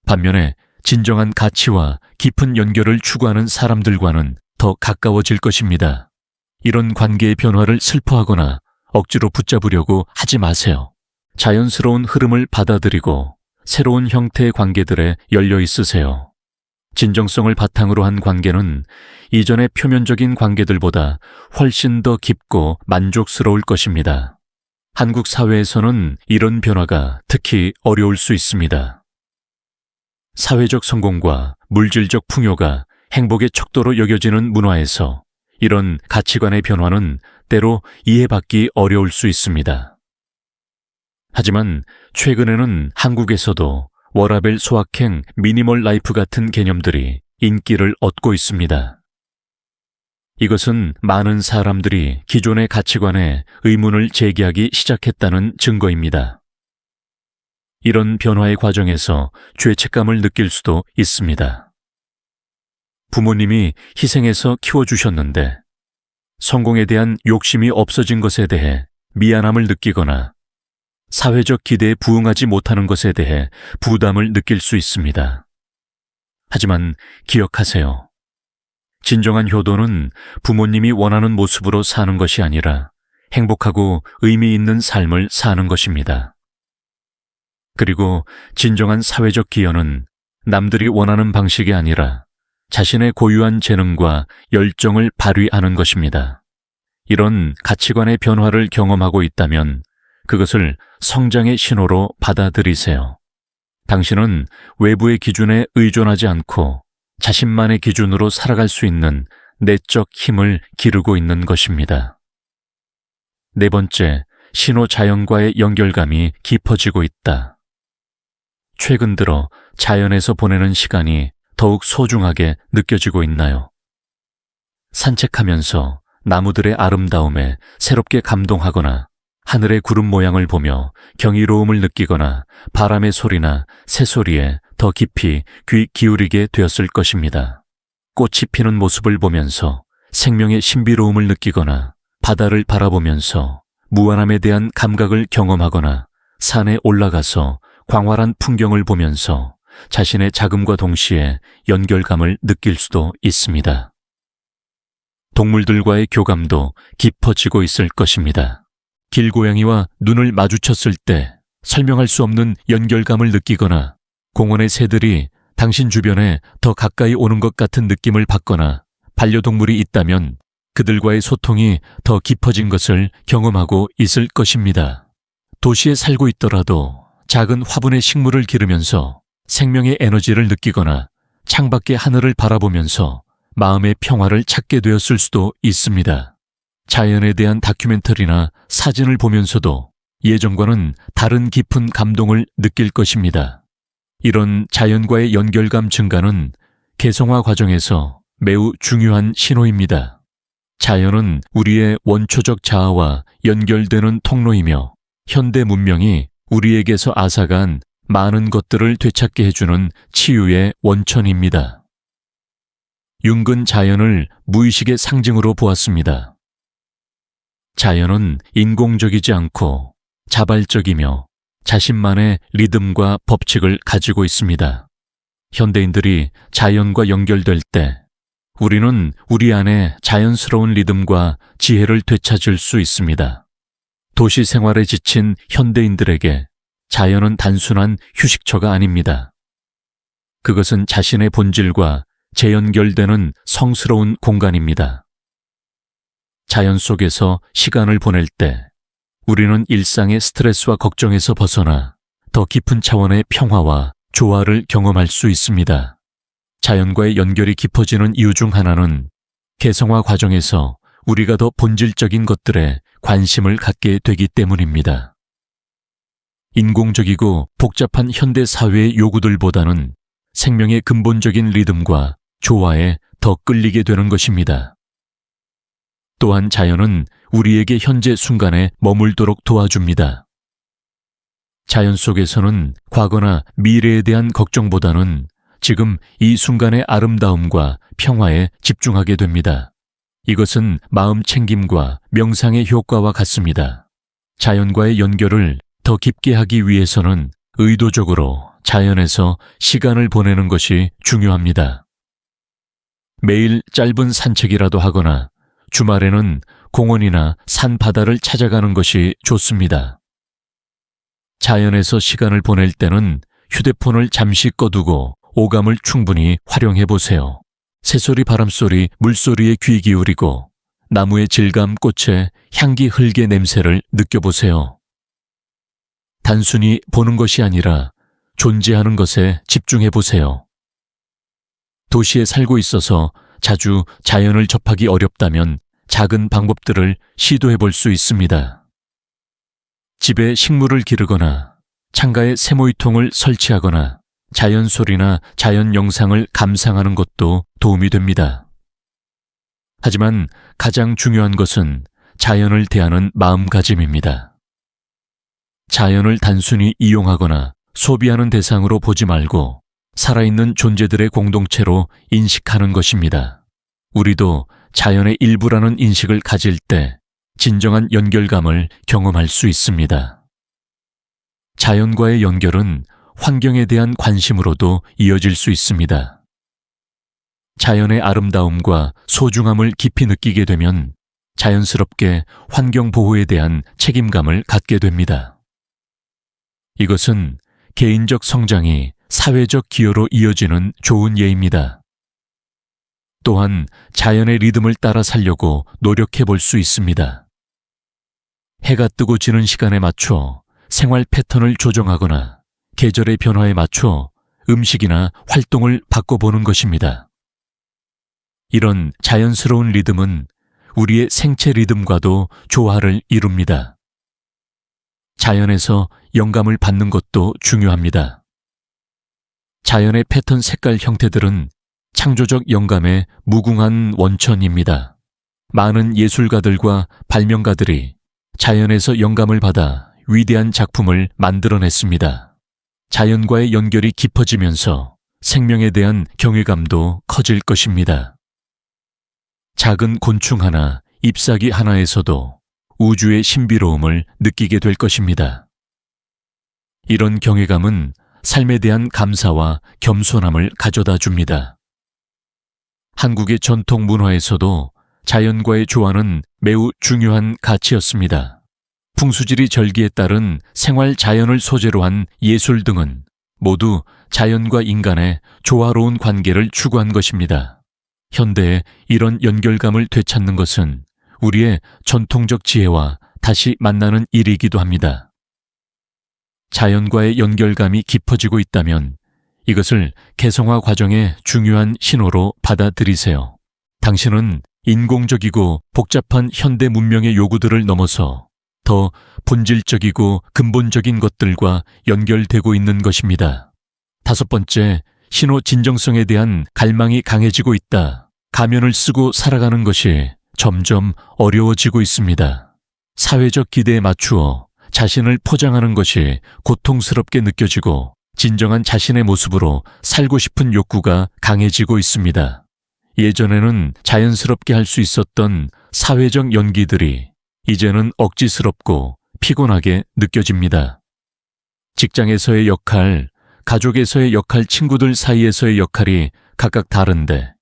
반면에 진정한 가치와 깊은 연결을 추구하는 사람들과는 더 가까워질 것입니다. 이런 관계의 변화를 슬퍼하거나 억지로 붙잡으려고 하지 마세요. 자연스러운 흐름을 받아들이고 새로운 형태의 관계들에 열려 있으세요. 진정성을 바탕으로 한 관계는 이전의 표면적인 관계들보다 훨씬 더 깊고 만족스러울 것입니다. 한국 사회에서는 이런 변화가 특히 어려울 수 있습니다. 사회적 성공과 물질적 풍요가 행복의 척도로 여겨지는 문화에서 이런 가치관의 변화는 때로 이해받기 어려울 수 있습니다. 하지만 최근에는 한국에서도 워라밸 소확행, 미니멀 라이프 같은 개념들이 인기를 얻고 있습니다. 이것은 많은 사람들이 기존의 가치관에 의문을 제기하기 시작했다는 증거입니다. 이런 변화의 과정에서 죄책감을 느낄 수도 있습니다. 부모님이 희생해서 키워주셨는데 성공에 대한 욕심이 없어진 것에 대해 미안함을 느끼거나 사회적 기대에 부응하지 못하는 것에 대해 부담을 느낄 수 있습니다. 하지만 기억하세요. 진정한 효도는 부모님이 원하는 모습으로 사는 것이 아니라 행복하고 의미 있는 삶을 사는 것입니다. 그리고 진정한 사회적 기여는 남들이 원하는 방식이 아니라 자신의 고유한 재능과 열정을 발휘하는 것입니다. 이런 가치관의 변화를 경험하고 있다면 그것을 성장의 신호로 받아들이세요. 당신은 외부의 기준에 의존하지 않고 자신만의 기준으로 살아갈 수 있는 내적 힘을 기르고 있는 것입니다. 네 번째, 신호 자연과의 연결감이 깊어지고 있다. 최근 들어 자연에서 보내는 시간이 더욱 소중하게 느껴지고 있나요? 산책하면서 나무들의 아름다움에 새롭게 감동하거나 하늘의 구름 모양을 보며 경이로움을 느끼거나 바람의 소리나 새소리에 더 깊이 귀 기울이게 되었을 것입니다. 꽃이 피는 모습을 보면서 생명의 신비로움을 느끼거나 바다를 바라보면서 무한함에 대한 감각을 경험하거나 산에 올라가서 광활한 풍경을 보면서 자신의 자금과 동시에 연결감을 느낄 수도 있습니다. 동물들과의 교감도 깊어지고 있을 것입니다. 길고양이와 눈을 마주쳤을 때 설명할 수 없는 연결감을 느끼거나 공원의 새들이 당신 주변에 더 가까이 오는 것 같은 느낌을 받거나 반려동물이 있다면 그들과의 소통이 더 깊어진 것을 경험하고 있을 것입니다. 도시에 살고 있더라도 작은 화분에 식물을 기르면서 생명의 에너지를 느끼거나 창밖의 하늘을 바라보면서 마음의 평화를 찾게 되었을 수도 있습니다. 자연에 대한 다큐멘터리나 사진을 보면서도 예전과는 다른 깊은 감동을 느낄 것입니다. 이런 자연과의 연결감 증가는 개성화 과정에서 매우 중요한 신호입니다. 자연은 우리의 원초적 자아와 연결되는 통로이며 현대 문명이 우리에게서 앗아간 많은 것들을 되찾게 해주는 치유의 원천입니다. 융근 자연을 무의식의 상징으로 보았습니다. 자연은 인공적이지 않고 자발적이며 자신만의 리듬과 법칙을 가지고 있습니다. 현대인들이 자연과 연결될 때 우리는 우리 안에 자연스러운 리듬과 지혜를 되찾을 수 있습니다. 도시 생활에 지친 현대인들에게 자연은 단순한 휴식처가 아닙니다. 그것은 자신의 본질과 재연결되는 성스러운 공간입니다. 자연 속에서 시간을 보낼 때 우리는 일상의 스트레스와 걱정에서 벗어나 더 깊은 차원의 평화와 조화를 경험할 수 있습니다. 자연과의 연결이 깊어지는 이유 중 하나는 개성화 과정에서 우리가 더 본질적인 것들에 관심을 갖게 되기 때문입니다. 인공적이고 복잡한 현대 사회의 요구들보다는 생명의 근본적인 리듬과 조화에 더 끌리게 되는 것입니다. 또한 자연은 우리에게 현재 순간에 머물도록 도와줍니다. 자연 속에서는 과거나 미래에 대한 걱정보다는 지금 이 순간의 아름다움과 평화에 집중하게 됩니다. 이것은 마음 챙김과 명상의 효과와 같습니다. 자연과의 연결을 더 깊게 하기 위해서는 의도적으로 자연에서 시간을 보내는 것이 중요합니다. 매일 짧은 산책이라도 하거나 주말에는 공원이나 산 바다를 찾아가는 것이 좋습니다. 자연에서 시간을 보낼 때는 휴대폰을 잠시 꺼두고 오감을 충분히 활용해 보세요. 새소리, 바람소리, 물소리에 귀 기울이고 나무의 질감, 꽃의 향기, 흙의 냄새를 느껴보세요. 단순히 보는 것이 아니라 존재하는 것에 집중해 보세요. 도시에 살고 있어서 자주 자연을 접하기 어렵다면 작은 방법들을 시도해 볼 수 있습니다. 집에 식물을 기르거나 창가에 세모이통을 설치하거나 자연 소리나 자연 영상을 감상하는 것도 도움이 됩니다. 하지만 가장 중요한 것은 자연을 대하는 마음가짐입니다. 자연을 단순히 이용하거나 소비하는 대상으로 보지 말고 살아있는 존재들의 공동체로 인식하는 것입니다. 우리도 자연의 일부라는 인식을 가질 때 진정한 연결감을 경험할 수 있습니다. 자연과의 연결은 환경에 대한 관심으로도 이어질 수 있습니다. 자연의 아름다움과 소중함을 깊이 느끼게 되면 자연스럽게 환경 보호에 대한 책임감을 갖게 됩니다. 이것은 개인적 성장이 사회적 기여로 이어지는 좋은 예입니다. 또한 자연의 리듬을 따라 살려고 노력해 볼 수 있습니다. 해가 뜨고 지는 시간에 맞춰 생활 패턴을 조정하거나 계절의 변화에 맞춰 음식이나 활동을 바꿔보는 것입니다. 이런 자연스러운 리듬은 우리의 생체 리듬과도 조화를 이룹니다. 자연에서 영감을 받는 것도 중요합니다. 자연의 패턴, 색깔, 형태들은 창조적 영감의 무궁한 원천입니다. 많은 예술가들과 발명가들이 자연에서 영감을 받아 위대한 작품을 만들어냈습니다. 자연과의 연결이 깊어지면서 생명에 대한 경외감도 커질 것입니다. 작은 곤충 하나, 잎사귀 하나에서도 우주의 신비로움을 느끼게 될 것입니다. 이런 경외감은 삶에 대한 감사와 겸손함을 가져다 줍니다. 한국의 전통 문화에서도 자연과의 조화는 매우 중요한 가치였습니다. 풍수지리 절기에 따른 생활 자연을 소재로 한 예술 등은 모두 자연과 인간의 조화로운 관계를 추구한 것입니다. 현대의 이런 연결감을 되찾는 것은 우리의 전통적 지혜와 다시 만나는 일이기도 합니다. 자연과의 연결감이 깊어지고 있다면 이것을 개성화 과정의 중요한 신호로 받아들이세요. 당신은 인공적이고 복잡한 현대 문명의 요구들을 넘어서 더 본질적이고 근본적인 것들과 연결되고 있는 것입니다. 5번째, 신호 진정성에 대한 갈망이 강해지고 있다. 가면을 쓰고 살아가는 것이 점점 어려워지고 있습니다. 사회적 기대에 맞추어 자신을 포장하는 것이 고통스럽게 느껴지고 진정한 자신의 모습으로 살고 싶은 욕구가 강해지고 있습니다. 예전에는 자연스럽게 할 수 있었던 사회적 연기들이 이제는 억지스럽고 피곤하게 느껴집니다. 직장에서의 역할, 가족에서의 역할, 친구들 사이에서의 역할이 각각 다른데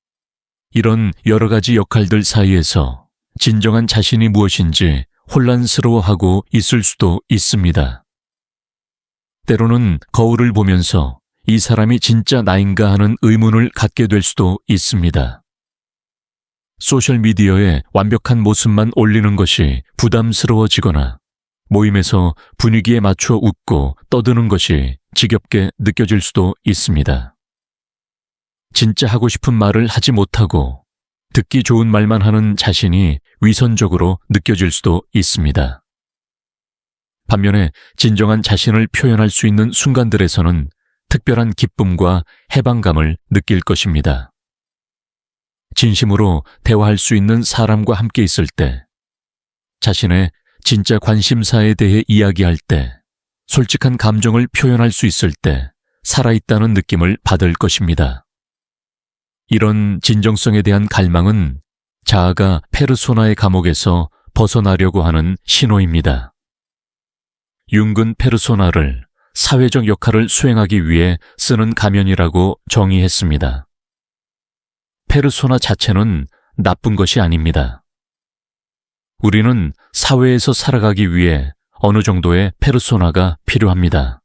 이런 여러 가지 역할들 사이에서 진정한 자신이 무엇인지 혼란스러워하고 있을 수도 있습니다. 때로는 거울을 보면서 이 사람이 진짜 나인가 하는 의문을 갖게 될 수도 있습니다. 소셜미디어에 완벽한 모습만 올리는 것이 부담스러워지거나 모임에서 분위기에 맞춰 웃고 떠드는 것이 지겹게 느껴질 수도 있습니다. 진짜 하고 싶은 말을 하지 못하고 듣기 좋은 말만 하는 자신이 위선적으로 느껴질 수도 있습니다. 반면에 진정한 자신을 표현할 수 있는 순간들에서는 특별한 기쁨과 해방감을 느낄 것입니다. 진심으로 대화할 수 있는 사람과 함께 있을 때, 자신의 진짜 관심사에 대해 이야기할 때, 솔직한 감정을 표현할 수 있을 때 살아있다는 느낌을 받을 것입니다. 이런 진정성에 대한 갈망은 자아가 페르소나의 감옥에서 벗어나려고 하는 신호입니다. 융근 페르소나를 사회적 역할을 수행하기 위해 쓰는 가면이라고 정의했습니다. 페르소나 자체는 나쁜 것이 아닙니다. 우리는 사회에서 살아가기 위해 어느 정도의 페르소나가 필요합니다.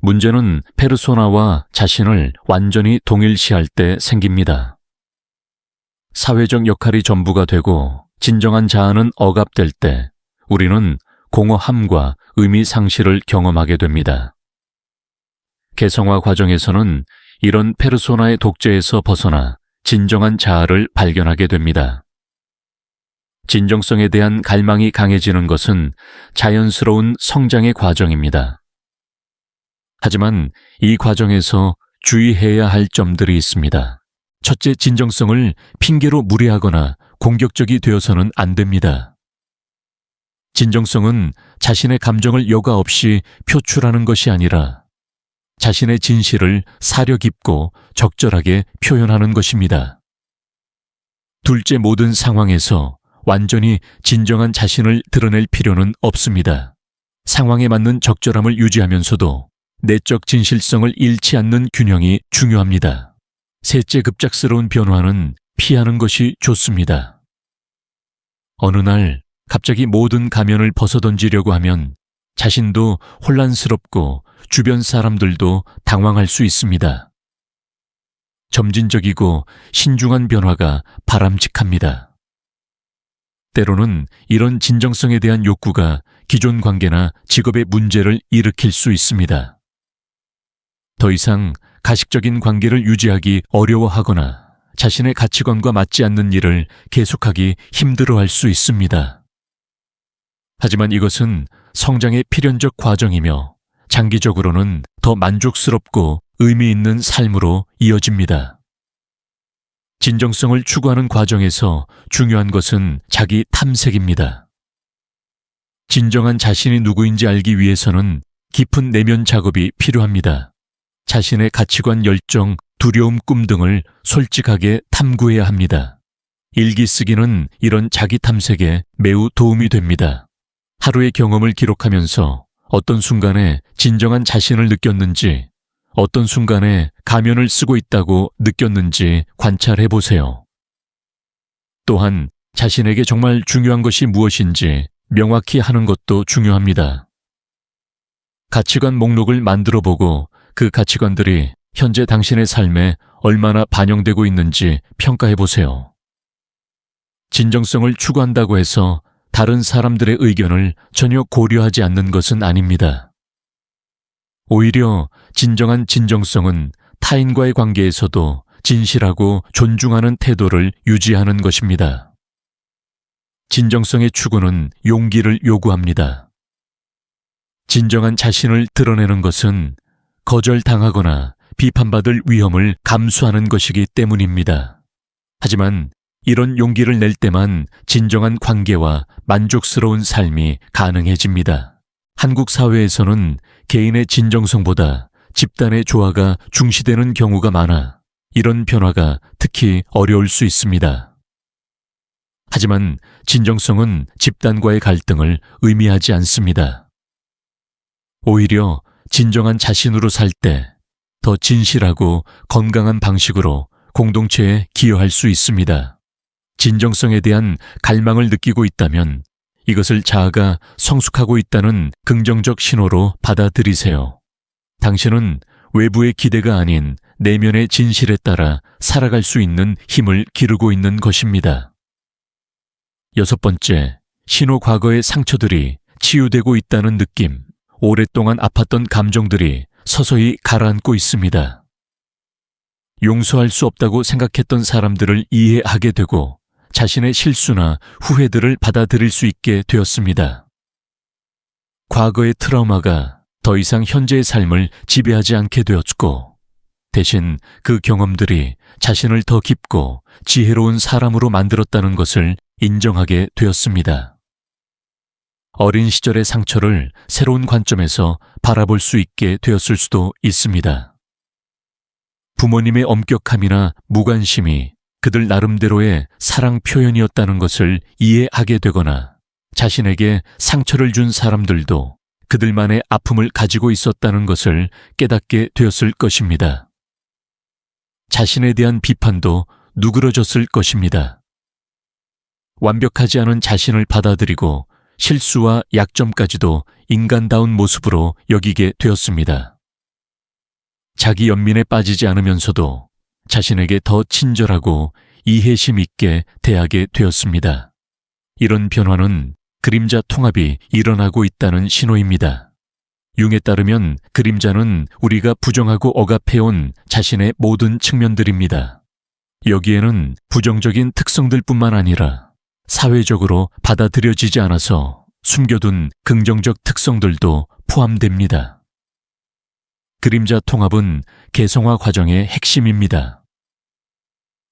문제는 페르소나와 자신을 완전히 동일시할 때 생깁니다. 사회적 역할이 전부가 되고 진정한 자아는 억압될 때 우리는 공허함과 의미 상실을 경험하게 됩니다. 개성화 과정에서는 이런 페르소나의 독재에서 벗어나 진정한 자아를 발견하게 됩니다. 진정성에 대한 갈망이 강해지는 것은 자연스러운 성장의 과정입니다. 하지만 이 과정에서 주의해야 할 점들이 있습니다. 첫째, 진정성을 핑계로 무례하거나 공격적이 되어서는 안 됩니다. 진정성은 자신의 감정을 여과 없이 표출하는 것이 아니라 자신의 진실을 사려 깊고 적절하게 표현하는 것입니다. 둘째, 모든 상황에서 완전히 진정한 자신을 드러낼 필요는 없습니다. 상황에 맞는 적절함을 유지하면서도 내적 진실성을 잃지 않는 균형이 중요합니다. 셋째, 급작스러운 변화는 피하는 것이 좋습니다. 어느 날 갑자기 모든 가면을 벗어던지려고 하면 자신도 혼란스럽고 주변 사람들도 당황할 수 있습니다. 점진적이고 신중한 변화가 바람직합니다. 때로는 이런 진정성에 대한 욕구가 기존 관계나 직업의 문제를 일으킬 수 있습니다. 더 이상 가식적인 관계를 유지하기 어려워하거나 자신의 가치관과 맞지 않는 일을 계속하기 힘들어할 수 있습니다. 하지만 이것은 성장의 필연적 과정이며 장기적으로는 더 만족스럽고 의미 있는 삶으로 이어집니다. 진정성을 추구하는 과정에서 중요한 것은 자기 탐색입니다. 진정한 자신이 누구인지 알기 위해서는 깊은 내면 작업이 필요합니다. 자신의 가치관, 열정, 두려움, 꿈 등을 솔직하게 탐구해야 합니다. 일기 쓰기는 이런 자기 탐색에 매우 도움이 됩니다. 하루의 경험을 기록하면서 어떤 순간에 진정한 자신을 느꼈는지, 어떤 순간에 가면을 쓰고 있다고 느꼈는지 관찰해 보세요. 또한 자신에게 정말 중요한 것이 무엇인지 명확히 하는 것도 중요합니다. 가치관 목록을 만들어 보고 그 가치관들이 현재 당신의 삶에 얼마나 반영되고 있는지 평가해 보세요. 진정성을 추구한다고 해서 다른 사람들의 의견을 전혀 고려하지 않는 것은 아닙니다. 오히려 진정한 진정성은 타인과의 관계에서도 진실하고 존중하는 태도를 유지하는 것입니다. 진정성의 추구는 용기를 요구합니다. 진정한 자신을 드러내는 것은 거절당하거나 비판받을 위험을 감수하는 것이기 때문입니다. 하지만 이런 용기를 낼 때만 진정한 관계와 만족스러운 삶이 가능해집니다. 한국 사회에서는 개인의 진정성보다 집단의 조화가 중시되는 경우가 많아 이런 변화가 특히 어려울 수 있습니다. 하지만 진정성은 집단과의 갈등을 의미하지 않습니다. 오히려 진정한 자신으로 살 때 더 진실하고 건강한 방식으로 공동체에 기여할 수 있습니다. 진정성에 대한 갈망을 느끼고 있다면 이것을 자아가 성숙하고 있다는 긍정적 신호로 받아들이세요. 당신은 외부의 기대가 아닌 내면의 진실에 따라 살아갈 수 있는 힘을 기르고 있는 것입니다. 6번째, 신호 과거의 상처들이 치유되고 있다는 느낌. 오랫동안 아팠던 감정들이 서서히 가라앉고 있습니다. 용서할 수 없다고 생각했던 사람들을 이해하게 되고 자신의 실수나 후회들을 받아들일 수 있게 되었습니다. 과거의 트라우마가 더 이상 현재의 삶을 지배하지 않게 되었고, 대신 그 경험들이 자신을 더 깊고 지혜로운 사람으로 만들었다는 것을 인정하게 되었습니다. 어린 시절의 상처를 새로운 관점에서 바라볼 수 있게 되었을 수도 있습니다. 부모님의 엄격함이나 무관심이 그들 나름대로의 사랑 표현이었다는 것을 이해하게 되거나 자신에게 상처를 준 사람들도 그들만의 아픔을 가지고 있었다는 것을 깨닫게 되었을 것입니다. 자신에 대한 비판도 누그러졌을 것입니다. 완벽하지 않은 자신을 받아들이고 실수와 약점까지도 인간다운 모습으로 여기게 되었습니다. 자기 연민에 빠지지 않으면서도 자신에게 더 친절하고 이해심 있게 대하게 되었습니다. 이런 변화는 그림자 통합이 일어나고 있다는 신호입니다. 융에 따르면 그림자는 우리가 부정하고 억압해온 자신의 모든 측면들입니다. 여기에는 부정적인 특성들뿐만 아니라 사회적으로 받아들여지지 않아서 숨겨둔 긍정적 특성들도 포함됩니다. 그림자 통합은 개성화 과정의 핵심입니다.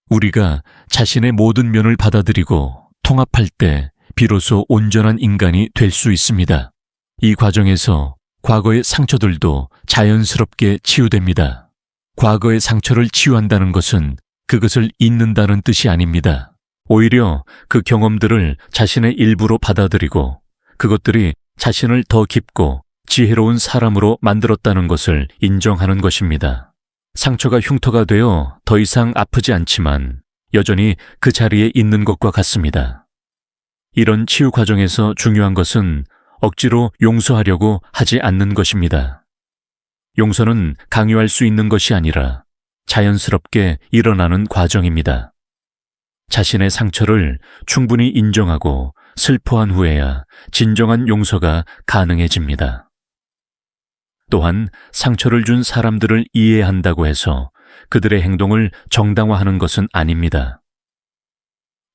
우리가 자신의 모든 면을 받아들이고 통합할 때 비로소 온전한 인간이 될 수 있습니다. 이 과정에서 과거의 상처들도 자연스럽게 치유됩니다. 과거의 상처를 치유한다는 것은 그것을 잊는다는 뜻이 아닙니다. 오히려 그 경험들을 자신의 일부로 받아들이고 그것들이 자신을 더 깊고 지혜로운 사람으로 만들었다는 것을 인정하는 것입니다. 상처가 흉터가 되어 더 이상 아프지 않지만 여전히 그 자리에 있는 것과 같습니다. 이런 치유 과정에서 중요한 것은 억지로 용서하려고 하지 않는 것입니다. 용서는 강요할 수 있는 것이 아니라 자연스럽게 일어나는 과정입니다. 자신의 상처를 충분히 인정하고 슬퍼한 후에야 진정한 용서가 가능해집니다. 또한 상처를 준 사람들을 이해한다고 해서 그들의 행동을 정당화하는 것은 아닙니다.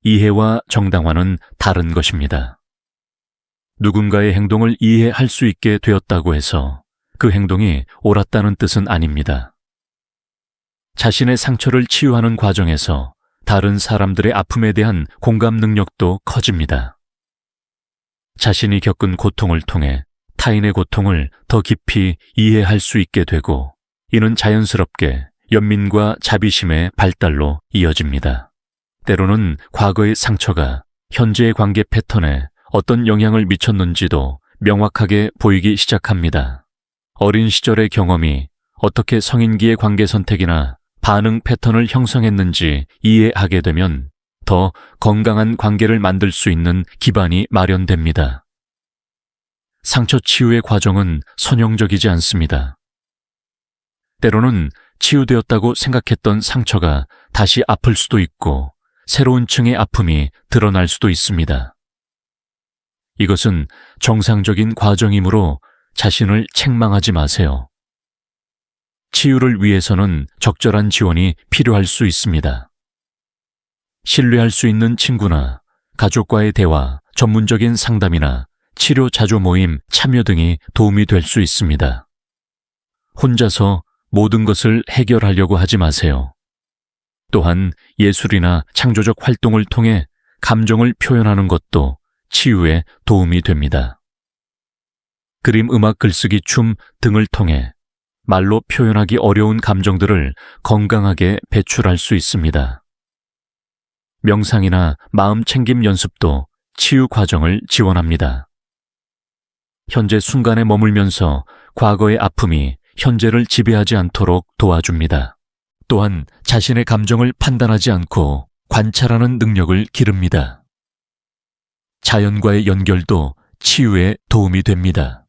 이해와 정당화는 다른 것입니다. 누군가의 행동을 이해할 수 있게 되었다고 해서 그 행동이 옳았다는 뜻은 아닙니다. 자신의 상처를 치유하는 과정에서 다른 사람들의 아픔에 대한 공감 능력도 커집니다. 자신이 겪은 고통을 통해 타인의 고통을 더 깊이 이해할 수 있게 되고 이는 자연스럽게 연민과 자비심의 발달로 이어집니다. 때로는 과거의 상처가 현재의 관계 패턴에 어떤 영향을 미쳤는지도 명확하게 보이기 시작합니다. 어린 시절의 경험이 어떻게 성인기의 관계 선택이나 반응 패턴을 형성했는지 이해하게 되면 더 건강한 관계를 만들 수 있는 기반이 마련됩니다. 상처 치유의 과정은 선형적이지 않습니다. 때로는 치유되었다고 생각했던 상처가 다시 아플 수도 있고 새로운 층의 아픔이 드러날 수도 있습니다. 이것은 정상적인 과정이므로 자신을 책망하지 마세요. 치유를 위해서는 적절한 지원이 필요할 수 있습니다. 신뢰할 수 있는 친구나 가족과의 대화, 전문적인 상담이나 치료 자조 모임, 참여 등이 도움이 될 수 있습니다. 혼자서 모든 것을 해결하려고 하지 마세요. 또한 예술이나 창조적 활동을 통해 감정을 표현하는 것도 치유에 도움이 됩니다. 그림, 음악, 글쓰기, 춤 등을 통해 말로 표현하기 어려운 감정들을 건강하게 배출할 수 있습니다. 명상이나 마음 챙김 연습도 치유 과정을 지원합니다. 현재 순간에 머물면서 과거의 아픔이 현재를 지배하지 않도록 도와줍니다. 또한 자신의 감정을 판단하지 않고 관찰하는 능력을 기릅니다. 자연과의 연결도 치유에 도움이 됩니다.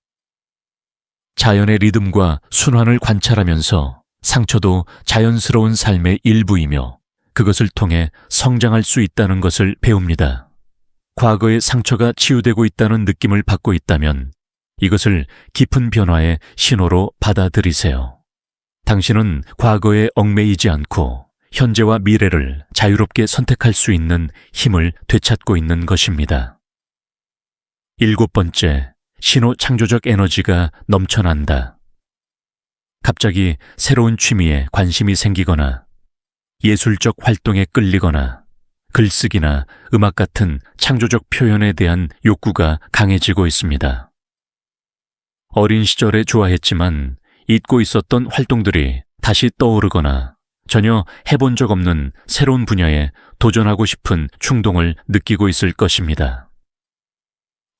자연의 리듬과 순환을 관찰하면서 상처도 자연스러운 삶의 일부이며 그것을 통해 성장할 수 있다는 것을 배웁니다. 과거의 상처가 치유되고 있다는 느낌을 받고 있다면 이것을 깊은 변화의 신호로 받아들이세요. 당신은 과거에 얽매이지 않고 현재와 미래를 자유롭게 선택할 수 있는 힘을 되찾고 있는 것입니다. 7번째, 신호 창조적 에너지가 넘쳐난다. 갑자기 새로운 취미에 관심이 생기거나 예술적 활동에 끌리거나 글쓰기나 음악 같은 창조적 표현에 대한 욕구가 강해지고 있습니다. 어린 시절에 좋아했지만 잊고 있었던 활동들이 다시 떠오르거나 전혀 해본 적 없는 새로운 분야에 도전하고 싶은 충동을 느끼고 있을 것입니다.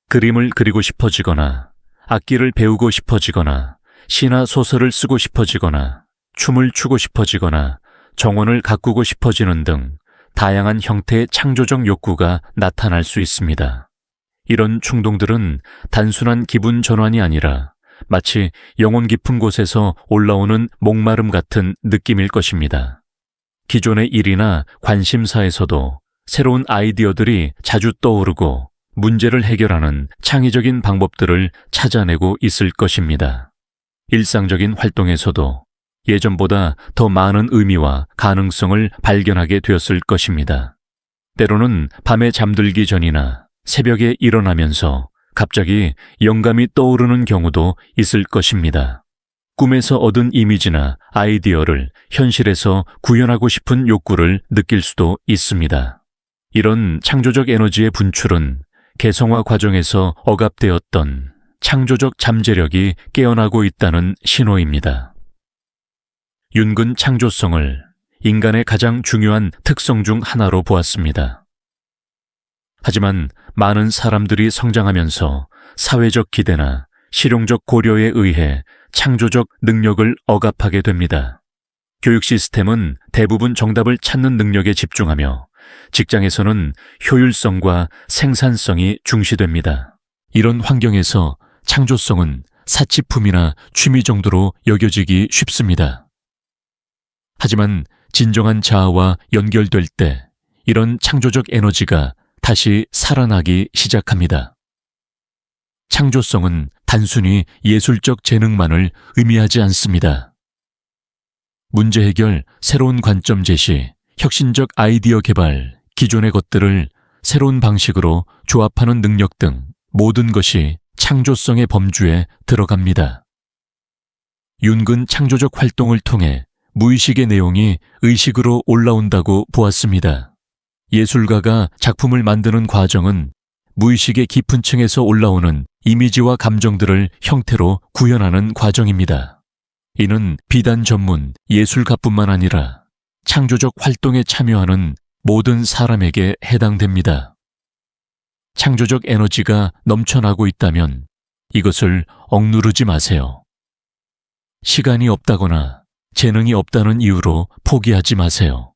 그림을 그리고 싶어지거나 악기를 배우고 싶어지거나 시나 소설을 쓰고 싶어지거나 춤을 추고 싶어지거나 정원을 가꾸고 싶어지는 등 다양한 형태의 창조적 욕구가 나타날 수 있습니다. 이런 충동들은 단순한 기분 전환이 아니라 마치 영혼 깊은 곳에서 올라오는 목마름 같은 느낌일 것입니다. 기존의 일이나 관심사에서도 새로운 아이디어들이 자주 떠오르고 문제를 해결하는 창의적인 방법들을 찾아내고 있을 것입니다. 일상적인 활동에서도 예전보다 더 많은 의미와 가능성을 발견하게 되었을 것입니다. 때로는 밤에 잠들기 전이나 새벽에 일어나면서 갑자기 영감이 떠오르는 경우도 있을 것입니다. 꿈에서 얻은 이미지나 아이디어를 현실에서 구현하고 싶은 욕구를 느낄 수도 있습니다. 이런 창조적 에너지의 분출은 개성화 과정에서 억압되었던 창조적 잠재력이 깨어나고 있다는 신호입니다. 윤근 창조성을 인간의 가장 중요한 특성 중 하나로 보았습니다. 하지만 많은 사람들이 성장하면서 사회적 기대나 실용적 고려에 의해 창조적 능력을 억압하게 됩니다. 교육 시스템은 대부분 정답을 찾는 능력에 집중하며 직장에서는 효율성과 생산성이 중시됩니다. 이런 환경에서 창조성은 사치품이나 취미 정도로 여겨지기 쉽습니다. 하지만 진정한 자아와 연결될 때 이런 창조적 에너지가 다시 살아나기 시작합니다. 창조성은 단순히 예술적 재능만을 의미하지 않습니다. 문제 해결, 새로운 관점 제시, 혁신적 아이디어 개발, 기존의 것들을 새로운 방식으로 조합하는 능력 등 모든 것이 창조성의 범주에 들어갑니다. 윤근 창조적 활동을 통해 무의식의 내용이 의식으로 올라온다고 보았습니다. 예술가가 작품을 만드는 과정은 무의식의 깊은 층에서 올라오는 이미지와 감정들을 형태로 구현하는 과정입니다. 이는 비단 전문 예술가뿐만 아니라 창조적 활동에 참여하는 모든 사람에게 해당됩니다. 창조적 에너지가 넘쳐나고 있다면 이것을 억누르지 마세요. 시간이 없다거나 재능이 없다는 이유로 포기하지 마세요.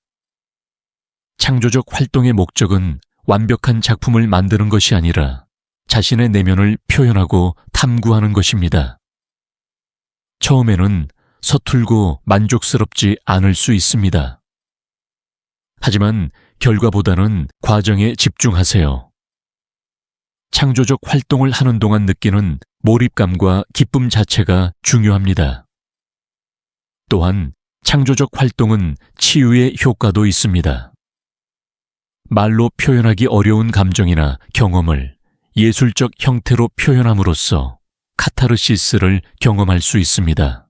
창조적 활동의 목적은 완벽한 작품을 만드는 것이 아니라 자신의 내면을 표현하고 탐구하는 것입니다. 처음에는 서툴고 만족스럽지 않을 수 있습니다. 하지만 결과보다는 과정에 집중하세요. 창조적 활동을 하는 동안 느끼는 몰입감과 기쁨 자체가 중요합니다. 또한 창조적 활동은 치유의 효과도 있습니다. 말로 표현하기 어려운 감정이나 경험을 예술적 형태로 표현함으로써 카타르시스를 경험할 수 있습니다.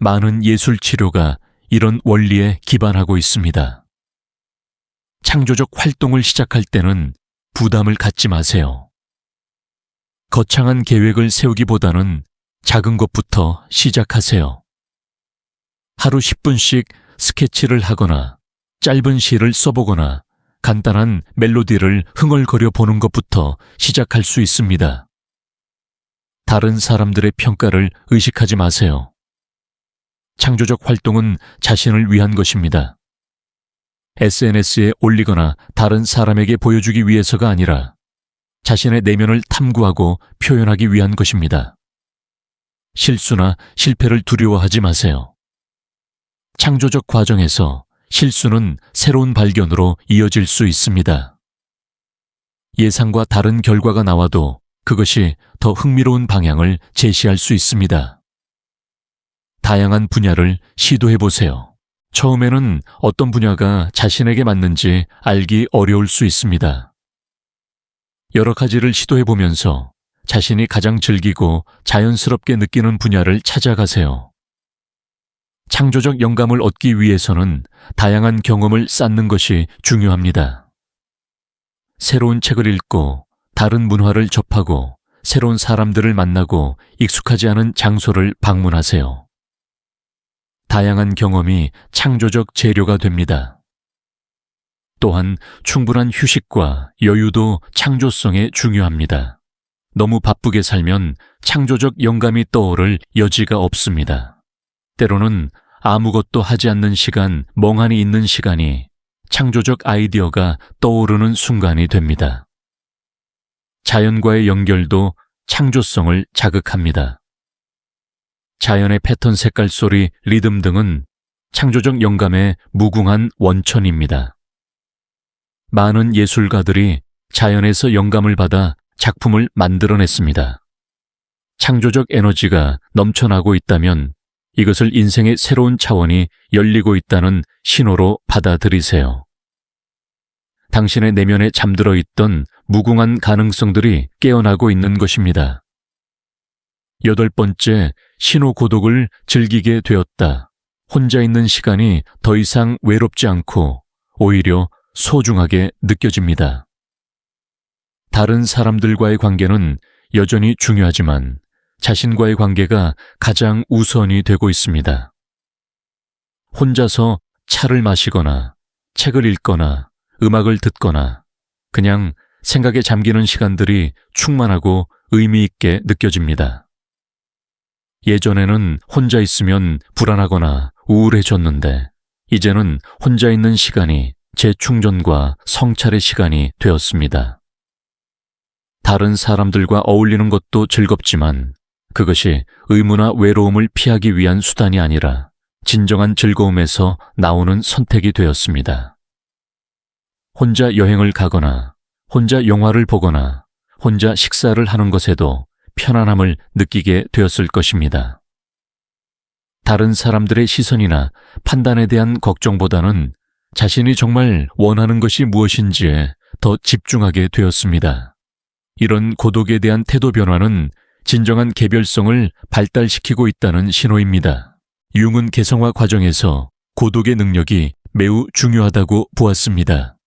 많은 예술 치료가 이런 원리에 기반하고 있습니다. 창조적 활동을 시작할 때는 부담을 갖지 마세요. 거창한 계획을 세우기보다는 작은 것부터 시작하세요. 하루 10분씩 스케치를 하거나 짧은 시를 써보거나 간단한 멜로디를 흥얼거려 보는 것부터 시작할 수 있습니다. 다른 사람들의 평가를 의식하지 마세요. 창조적 활동은 자신을 위한 것입니다. SNS에 올리거나 다른 사람에게 보여주기 위해서가 아니라 자신의 내면을 탐구하고 표현하기 위한 것입니다. 실수나 실패를 두려워하지 마세요. 창조적 과정에서 실수는 새로운 발견으로 이어질 수 있습니다. 예상과 다른 결과가 나와도 그것이 더 흥미로운 방향을 제시할 수 있습니다. 다양한 분야를 시도해 보세요. 처음에는 어떤 분야가 자신에게 맞는지 알기 어려울 수 있습니다. 여러 가지를 시도해 보면서 자신이 가장 즐기고 자연스럽게 느끼는 분야를 찾아가세요. 창조적 영감을 얻기 위해서는 다양한 경험을 쌓는 것이 중요합니다. 새로운 책을 읽고 다른 문화를 접하고 새로운 사람들을 만나고 익숙하지 않은 장소를 방문하세요. 다양한 경험이 창조적 재료가 됩니다. 또한 충분한 휴식과 여유도 창조성에 중요합니다. 너무 바쁘게 살면 창조적 영감이 떠오를 여지가 없습니다. 때로는 아무것도 하지 않는 시간, 멍하니 있는 시간이 창조적 아이디어가 떠오르는 순간이 됩니다. 자연과의 연결도 창조성을 자극합니다. 자연의 패턴, 색깔, 소리, 리듬 등은 창조적 영감의 무궁한 원천입니다. 많은 예술가들이 자연에서 영감을 받아 작품을 만들어냈습니다. 창조적 에너지가 넘쳐나고 있다면 이것을 인생의 새로운 차원이 열리고 있다는 신호로 받아들이세요. 당신의 내면에 잠들어 있던 무궁한 가능성들이 깨어나고 있는 것입니다. 8번째, 신호 고독을 즐기게 되었다. 혼자 있는 시간이 더 이상 외롭지 않고 오히려 소중하게 느껴집니다. 다른 사람들과의 관계는 여전히 중요하지만 자신과의 관계가 가장 우선이 되고 있습니다. 혼자서 차를 마시거나 책을 읽거나 음악을 듣거나 그냥 생각에 잠기는 시간들이 충만하고 의미 있게 느껴집니다. 예전에는 혼자 있으면 불안하거나 우울해졌는데 이제는 혼자 있는 시간이 재충전과 성찰의 시간이 되었습니다. 다른 사람들과 어울리는 것도 즐겁지만 그것이 의무나 외로움을 피하기 위한 수단이 아니라 진정한 즐거움에서 나오는 선택이 되었습니다. 혼자 여행을 가거나 혼자 영화를 보거나 혼자 식사를 하는 것에도 편안함을 느끼게 되었을 것입니다. 다른 사람들의 시선이나 판단에 대한 걱정보다는 자신이 정말 원하는 것이 무엇인지에 더 집중하게 되었습니다. 이런 고독에 대한 태도 변화는 진정한 개별성을 발달시키고 있다는 신호입니다. 융은 개성화 과정에서 고독의 능력이 매우 중요하다고 보았습니다.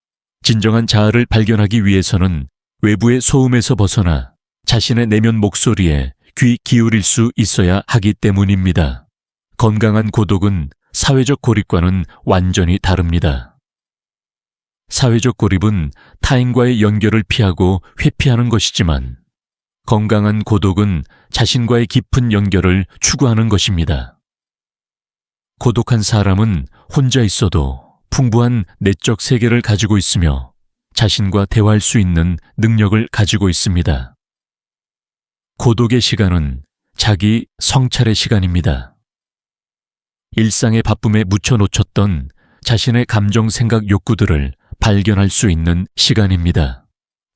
진정한 자아를 발견하기 위해서는 외부의 소음에서 벗어나 자신의 내면 목소리에 귀 기울일 수 있어야 하기 때문입니다. 건강한 고독은 사회적 고립과는 완전히 다릅니다. 사회적 고립은 타인과의 연결을 피하고 회피하는 것이지만 건강한 고독은 자신과의 깊은 연결을 추구하는 것입니다. 고독한 사람은 혼자 있어도 풍부한 내적 세계를 가지고 있으며 자신과 대화할 수 있는 능력을 가지고 있습니다. 고독의 시간은 자기 성찰의 시간입니다. 일상의 바쁨에 묻혀놓쳤던 자신의 감정, 생각, 욕구들을 발견할 수 있는 시간입니다.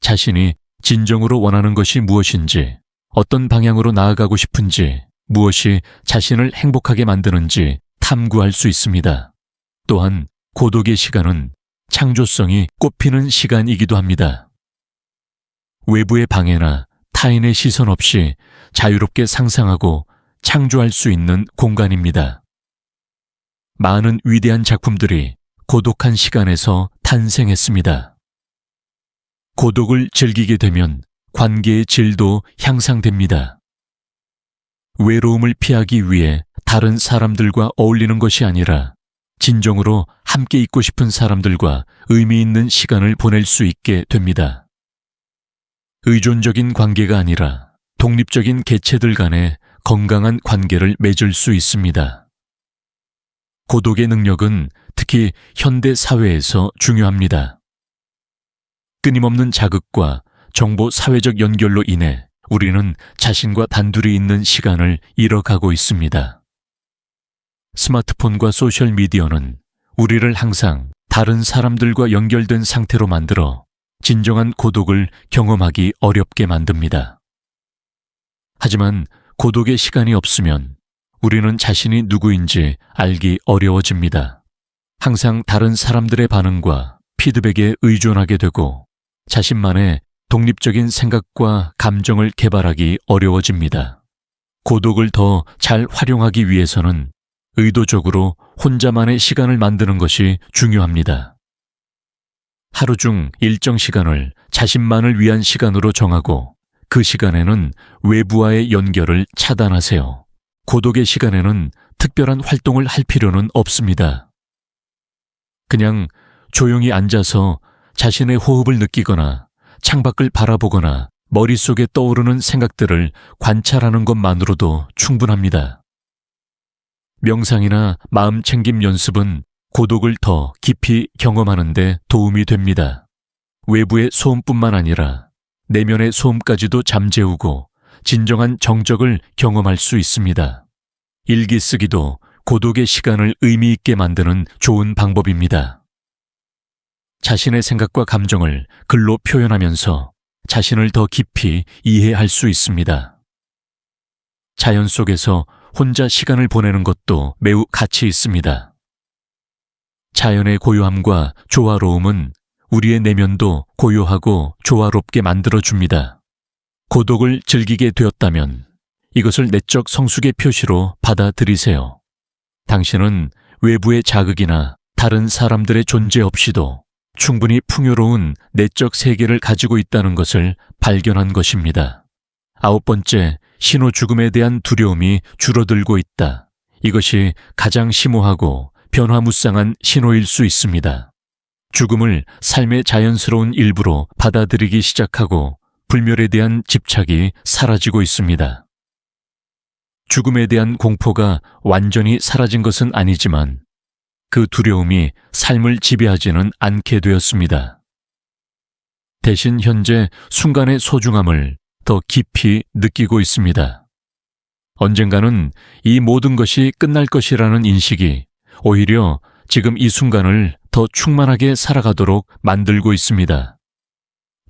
자신이 진정으로 원하는 것이 무엇인지, 어떤 방향으로 나아가고 싶은지, 무엇이 자신을 행복하게 만드는지 탐구할 수 있습니다. 또한 고독의 시간은 창조성이 꽃피는 시간이기도 합니다. 외부의 방해나 타인의 시선 없이 자유롭게 상상하고 창조할 수 있는 공간입니다. 많은 위대한 작품들이 고독한 시간에서 탄생했습니다. 고독을 즐기게 되면 관계의 질도 향상됩니다. 외로움을 피하기 위해 다른 사람들과 어울리는 것이 아니라 진정으로 함께 있고 싶은 사람들과 의미 있는 시간을 보낼 수 있게 됩니다. 의존적인 관계가 아니라 독립적인 개체들 간의 건강한 관계를 맺을 수 있습니다. 고독의 능력은 특히 현대 사회에서 중요합니다. 끊임없는 자극과 정보 사회적 연결로 인해 우리는 자신과 단둘이 있는 시간을 잃어가고 있습니다. 스마트폰과 소셜미디어는 우리를 항상 다른 사람들과 연결된 상태로 만들어 진정한 고독을 경험하기 어렵게 만듭니다. 하지만 고독의 시간이 없으면 우리는 자신이 누구인지 알기 어려워집니다. 항상 다른 사람들의 반응과 피드백에 의존하게 되고 자신만의 독립적인 생각과 감정을 개발하기 어려워집니다. 고독을 더 잘 활용하기 위해서는 의도적으로 혼자만의 시간을 만드는 것이 중요합니다. 하루 중 일정 시간을 자신만을 위한 시간으로 정하고 그 시간에는 외부와의 연결을 차단하세요. 고독의 시간에는 특별한 활동을 할 필요는 없습니다. 그냥 조용히 앉아서 자신의 호흡을 느끼거나 창밖을 바라보거나 머릿속에 떠오르는 생각들을 관찰하는 것만으로도 충분합니다. 명상이나 마음 챙김 연습은 고독을 더 깊이 경험하는 데 도움이 됩니다. 외부의 소음뿐만 아니라 내면의 소음까지도 잠재우고 진정한 정적을 경험할 수 있습니다. 일기 쓰기도 고독의 시간을 의미 있게 만드는 좋은 방법입니다. 자신의 생각과 감정을 글로 표현하면서 자신을 더 깊이 이해할 수 있습니다. 자연 속에서 혼자 시간을 보내는 것도 매우 가치 있습니다. 자연의 고요함과 조화로움은 우리의 내면도 고요하고 조화롭게 만들어줍니다. 고독을 즐기게 되었다면 이것을 내적 성숙의 표시로 받아들이세요. 당신은 외부의 자극이나 다른 사람들의 존재 없이도 충분히 풍요로운 내적 세계를 가지고 있다는 것을 발견한 것입니다. 9번째, 신호 죽음에 대한 두려움이 줄어들고 있다. 이것이 가장 심오하고 변화무쌍한 신호일 수 있습니다. 죽음을 삶의 자연스러운 일부로 받아들이기 시작하고 불멸에 대한 집착이 사라지고 있습니다. 죽음에 대한 공포가 완전히 사라진 것은 아니지만 그 두려움이 삶을 지배하지는 않게 되었습니다. 대신 현재 순간의 소중함을 더 깊이 느끼고 있습니다. 언젠가는 이 모든 것이 끝날 것이라는 인식이 오히려 지금 이 순간을 더 충만하게 살아가도록 만들고 있습니다.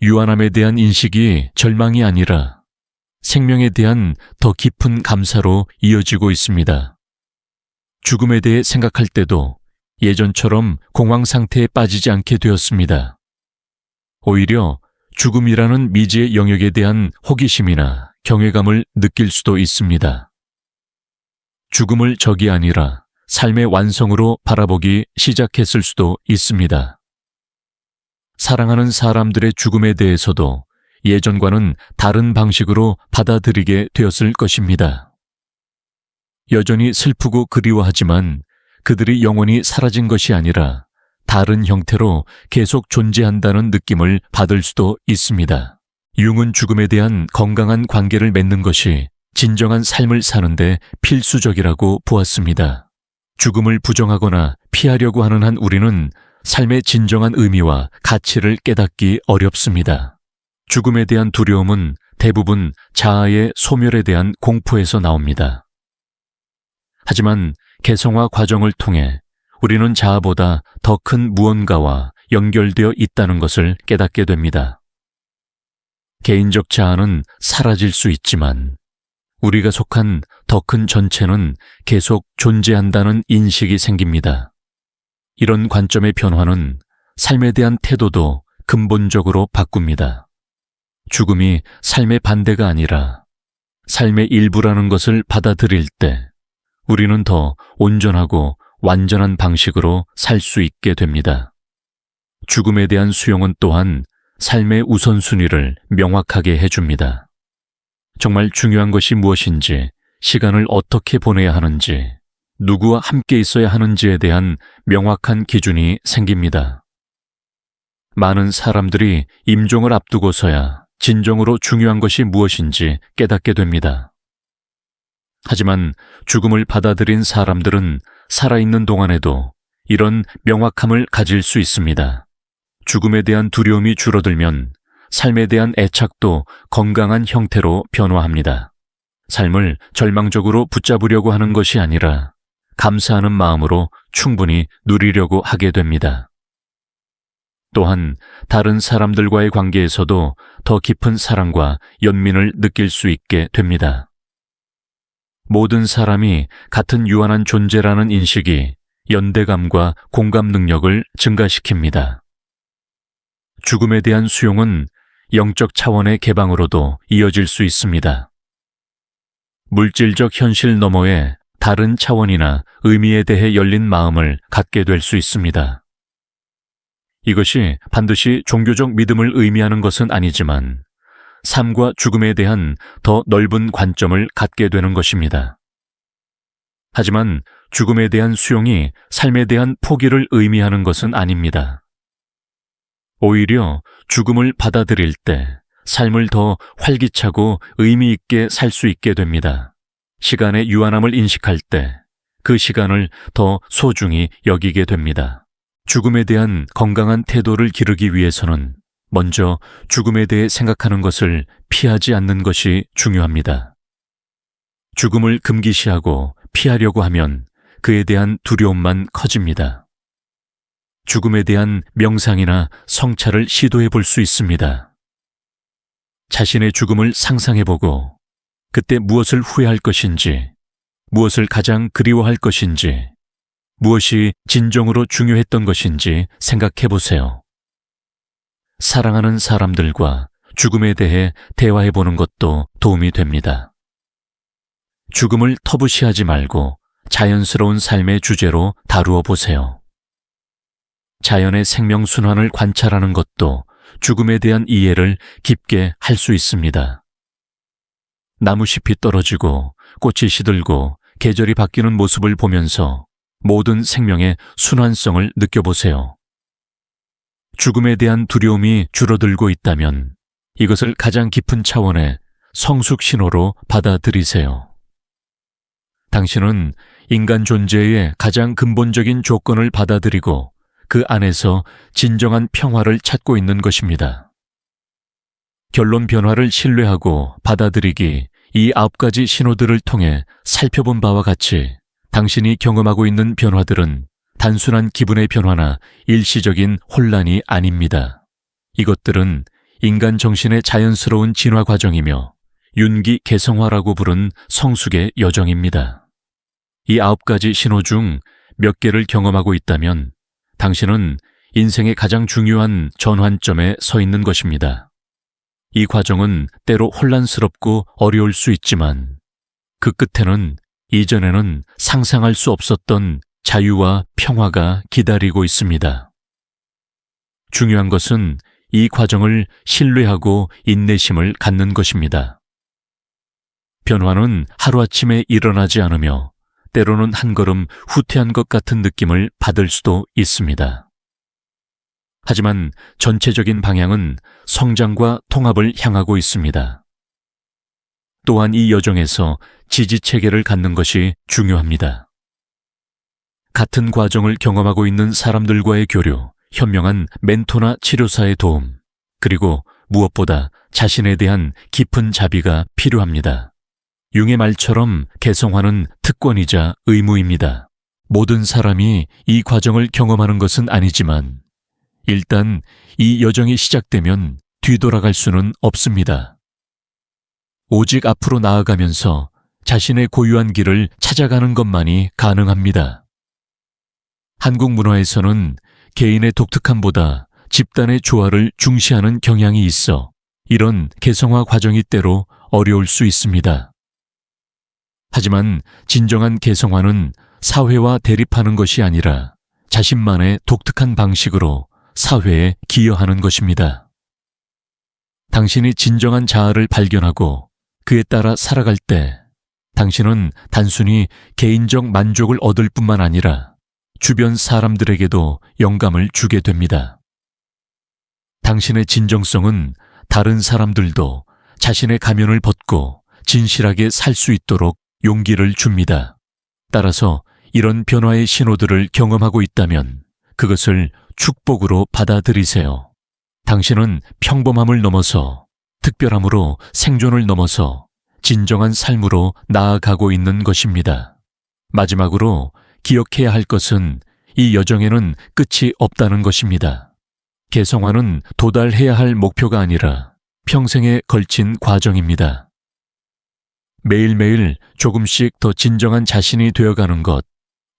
유한함에 대한 인식이 절망이 아니라 생명에 대한 더 깊은 감사로 이어지고 있습니다. 죽음에 대해 생각할 때도 예전처럼 공황 상태에 빠지지 않게 되었습니다. 오히려 죽음이라는 미지의 영역에 대한 호기심이나 경외감을 느낄 수도 있습니다. 죽음을 적이 아니라 삶의 완성으로 바라보기 시작했을 수도 있습니다. 사랑하는 사람들의 죽음에 대해서도 예전과는 다른 방식으로 받아들이게 되었을 것입니다. 여전히 슬프고 그리워하지만 그들이 영원히 사라진 것이 아니라 다른 형태로 계속 존재한다는 느낌을 받을 수도 있습니다. 융은 죽음에 대한 건강한 관계를 맺는 것이 진정한 삶을 사는데 필수적이라고 보았습니다. 죽음을 부정하거나 피하려고 하는 한 우리는 삶의 진정한 의미와 가치를 깨닫기 어렵습니다. 죽음에 대한 두려움은 대부분 자아의 소멸에 대한 공포에서 나옵니다. 하지만 개성화 과정을 통해 우리는 자아보다 더 큰 무언가와 연결되어 있다는 것을 깨닫게 됩니다. 개인적 자아는 사라질 수 있지만 우리가 속한 더 큰 전체는 계속 존재한다는 인식이 생깁니다. 이런 관점의 변화는 삶에 대한 태도도 근본적으로 바꿉니다. 죽음이 삶의 반대가 아니라 삶의 일부라는 것을 받아들일 때 우리는 더 온전하고 완전한 방식으로 살 수 있게 됩니다. 죽음에 대한 수용은 또한 삶의 우선순위를 명확하게 해줍니다. 정말 중요한 것이 무엇인지, 시간을 어떻게 보내야 하는지, 누구와 함께 있어야 하는지에 대한 명확한 기준이 생깁니다. 많은 사람들이 임종을 앞두고서야 진정으로 중요한 것이 무엇인지 깨닫게 됩니다. 하지만 죽음을 받아들인 사람들은 살아있는 동안에도 이런 명확함을 가질 수 있습니다. 죽음에 대한 두려움이 줄어들면 삶에 대한 애착도 건강한 형태로 변화합니다. 삶을 절망적으로 붙잡으려고 하는 것이 아니라 감사하는 마음으로 충분히 누리려고 하게 됩니다. 또한 다른 사람들과의 관계에서도 더 깊은 사랑과 연민을 느낄 수 있게 됩니다. 모든 사람이 같은 유한한 존재라는 인식이 연대감과 공감 능력을 증가시킵니다. 죽음에 대한 수용은 영적 차원의 개방으로도 이어질 수 있습니다. 물질적 현실 너머의 다른 차원이나 의미에 대해 열린 마음을 갖게 될 수 있습니다. 이것이 반드시 종교적 믿음을 의미하는 것은 아니지만 삶과 죽음에 대한 더 넓은 관점을 갖게 되는 것입니다. 하지만 죽음에 대한 수용이 삶에 대한 포기를 의미하는 것은 아닙니다. 오히려 죽음을 받아들일 때 삶을 더 활기차고 의미 있게 살 수 있게 됩니다. 시간의 유한함을 인식할 때 그 시간을 더 소중히 여기게 됩니다. 죽음에 대한 건강한 태도를 기르기 위해서는 먼저 죽음에 대해 생각하는 것을 피하지 않는 것이 중요합니다. 죽음을 금기시하고 피하려고 하면 그에 대한 두려움만 커집니다. 죽음에 대한 명상이나 성찰을 시도해 볼 수 있습니다. 자신의 죽음을 상상해보고 그때 무엇을 후회할 것인지, 무엇을 가장 그리워할 것인지, 무엇이 진정으로 중요했던 것인지 생각해 보세요. 사랑하는 사람들과 죽음에 대해 대화해 보는 것도 도움이 됩니다. 죽음을 터부시하지 말고 자연스러운 삶의 주제로 다루어 보세요. 자연의 생명순환을 관찰하는 것도 죽음에 대한 이해를 깊게 할 수 있습니다. 나무잎이 떨어지고 꽃이 시들고 계절이 바뀌는 모습을 보면서 모든 생명의 순환성을 느껴보세요. 죽음에 대한 두려움이 줄어들고 있다면 이것을 가장 깊은 차원의 성숙 신호로 받아들이세요. 당신은 인간 존재의 가장 근본적인 조건을 받아들이고 그 안에서 진정한 평화를 찾고 있는 것입니다. 결론 변화를 신뢰하고 받아들이기, 이 9가지 신호들을 통해 살펴본 바와 같이 당신이 경험하고 있는 변화들은 단순한 기분의 변화나 일시적인 혼란이 아닙니다. 이것들은 인간 정신의 자연스러운 진화 과정이며 윤기 개성화라고 부른 성숙의 여정입니다. 이 9가지 신호 중 몇 개를 경험하고 있다면 당신은 인생의 가장 중요한 전환점에 서 있는 것입니다. 이 과정은 때로 혼란스럽고 어려울 수 있지만 그 끝에는 이전에는 상상할 수 없었던 자유와 평화가 기다리고 있습니다. 중요한 것은 이 과정을 신뢰하고 인내심을 갖는 것입니다. 변화는 하루아침에 일어나지 않으며 때로는 한 걸음 후퇴한 것 같은 느낌을 받을 수도 있습니다. 하지만 전체적인 방향은 성장과 통합을 향하고 있습니다. 또한 이 여정에서 지지체계를 갖는 것이 중요합니다. 같은 과정을 경험하고 있는 사람들과의 교류, 현명한 멘토나 치료사의 도움, 그리고 무엇보다 자신에 대한 깊은 자비가 필요합니다. 융의 말처럼 개성화는 특권이자 의무입니다. 모든 사람이 이 과정을 경험하는 것은 아니지만 일단 이 여정이 시작되면 뒤돌아갈 수는 없습니다. 오직 앞으로 나아가면서 자신의 고유한 길을 찾아가는 것만이 가능합니다. 한국 문화에서는 개인의 독특함보다 집단의 조화를 중시하는 경향이 있어 이런 개성화 과정이 때로 어려울 수 있습니다. 하지만 진정한 개성화는 사회와 대립하는 것이 아니라 자신만의 독특한 방식으로 사회에 기여하는 것입니다. 당신이 진정한 자아를 발견하고 그에 따라 살아갈 때 당신은 단순히 개인적 만족을 얻을 뿐만 아니라 주변 사람들에게도 영감을 주게 됩니다. 당신의 진정성은 다른 사람들도 자신의 가면을 벗고 진실하게 살 수 있도록 용기를 줍니다. 따라서 이런 변화의 신호들을 경험하고 있다면 그것을 축복으로 받아들이세요. 당신은 평범함을 넘어서 특별함으로 생존을 넘어서 진정한 삶으로 나아가고 있는 것입니다. 마지막으로 기억해야 할 것은 이 여정에는 끝이 없다는 것입니다. 개성화는 도달해야 할 목표가 아니라 평생에 걸친 과정입니다. 매일매일 조금씩 더 진정한 자신이 되어가는 것,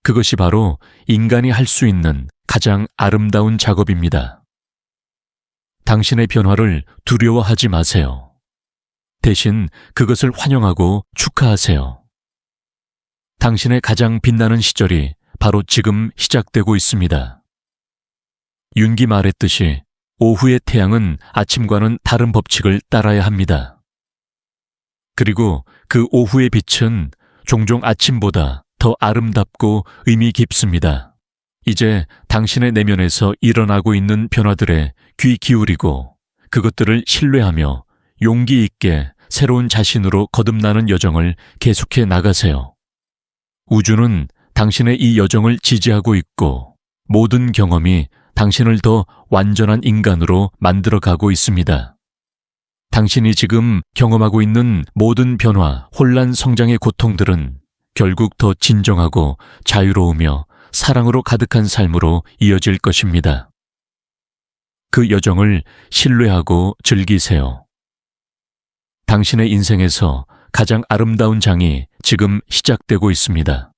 그것이 바로 인간이 할 수 있는 가장 아름다운 작업입니다. 당신의 변화를 두려워하지 마세요. 대신 그것을 환영하고 축하하세요. 당신의 가장 빛나는 시절이 바로 지금 시작되고 있습니다. 윤기 말했듯이 오후의 태양은 아침과는 다른 법칙을 따라야 합니다. 그리고 그 오후의 빛은 종종 아침보다 더 아름답고 의미 깊습니다. 이제 당신의 내면에서 일어나고 있는 변화들에 귀 기울이고 그것들을 신뢰하며 용기 있게 새로운 자신으로 거듭나는 여정을 계속해 나가세요. 우주는 당신의 이 여정을 지지하고 있고 모든 경험이 당신을 더 완전한 인간으로 만들어가고 있습니다. 당신이 지금 경험하고 있는 모든 변화, 혼란, 성장의 고통들은 결국 더 진정하고 자유로우며 사랑으로 가득한 삶으로 이어질 것입니다. 그 여정을 신뢰하고 즐기세요. 당신의 인생에서 가장 아름다운 장이 지금 시작되고 있습니다.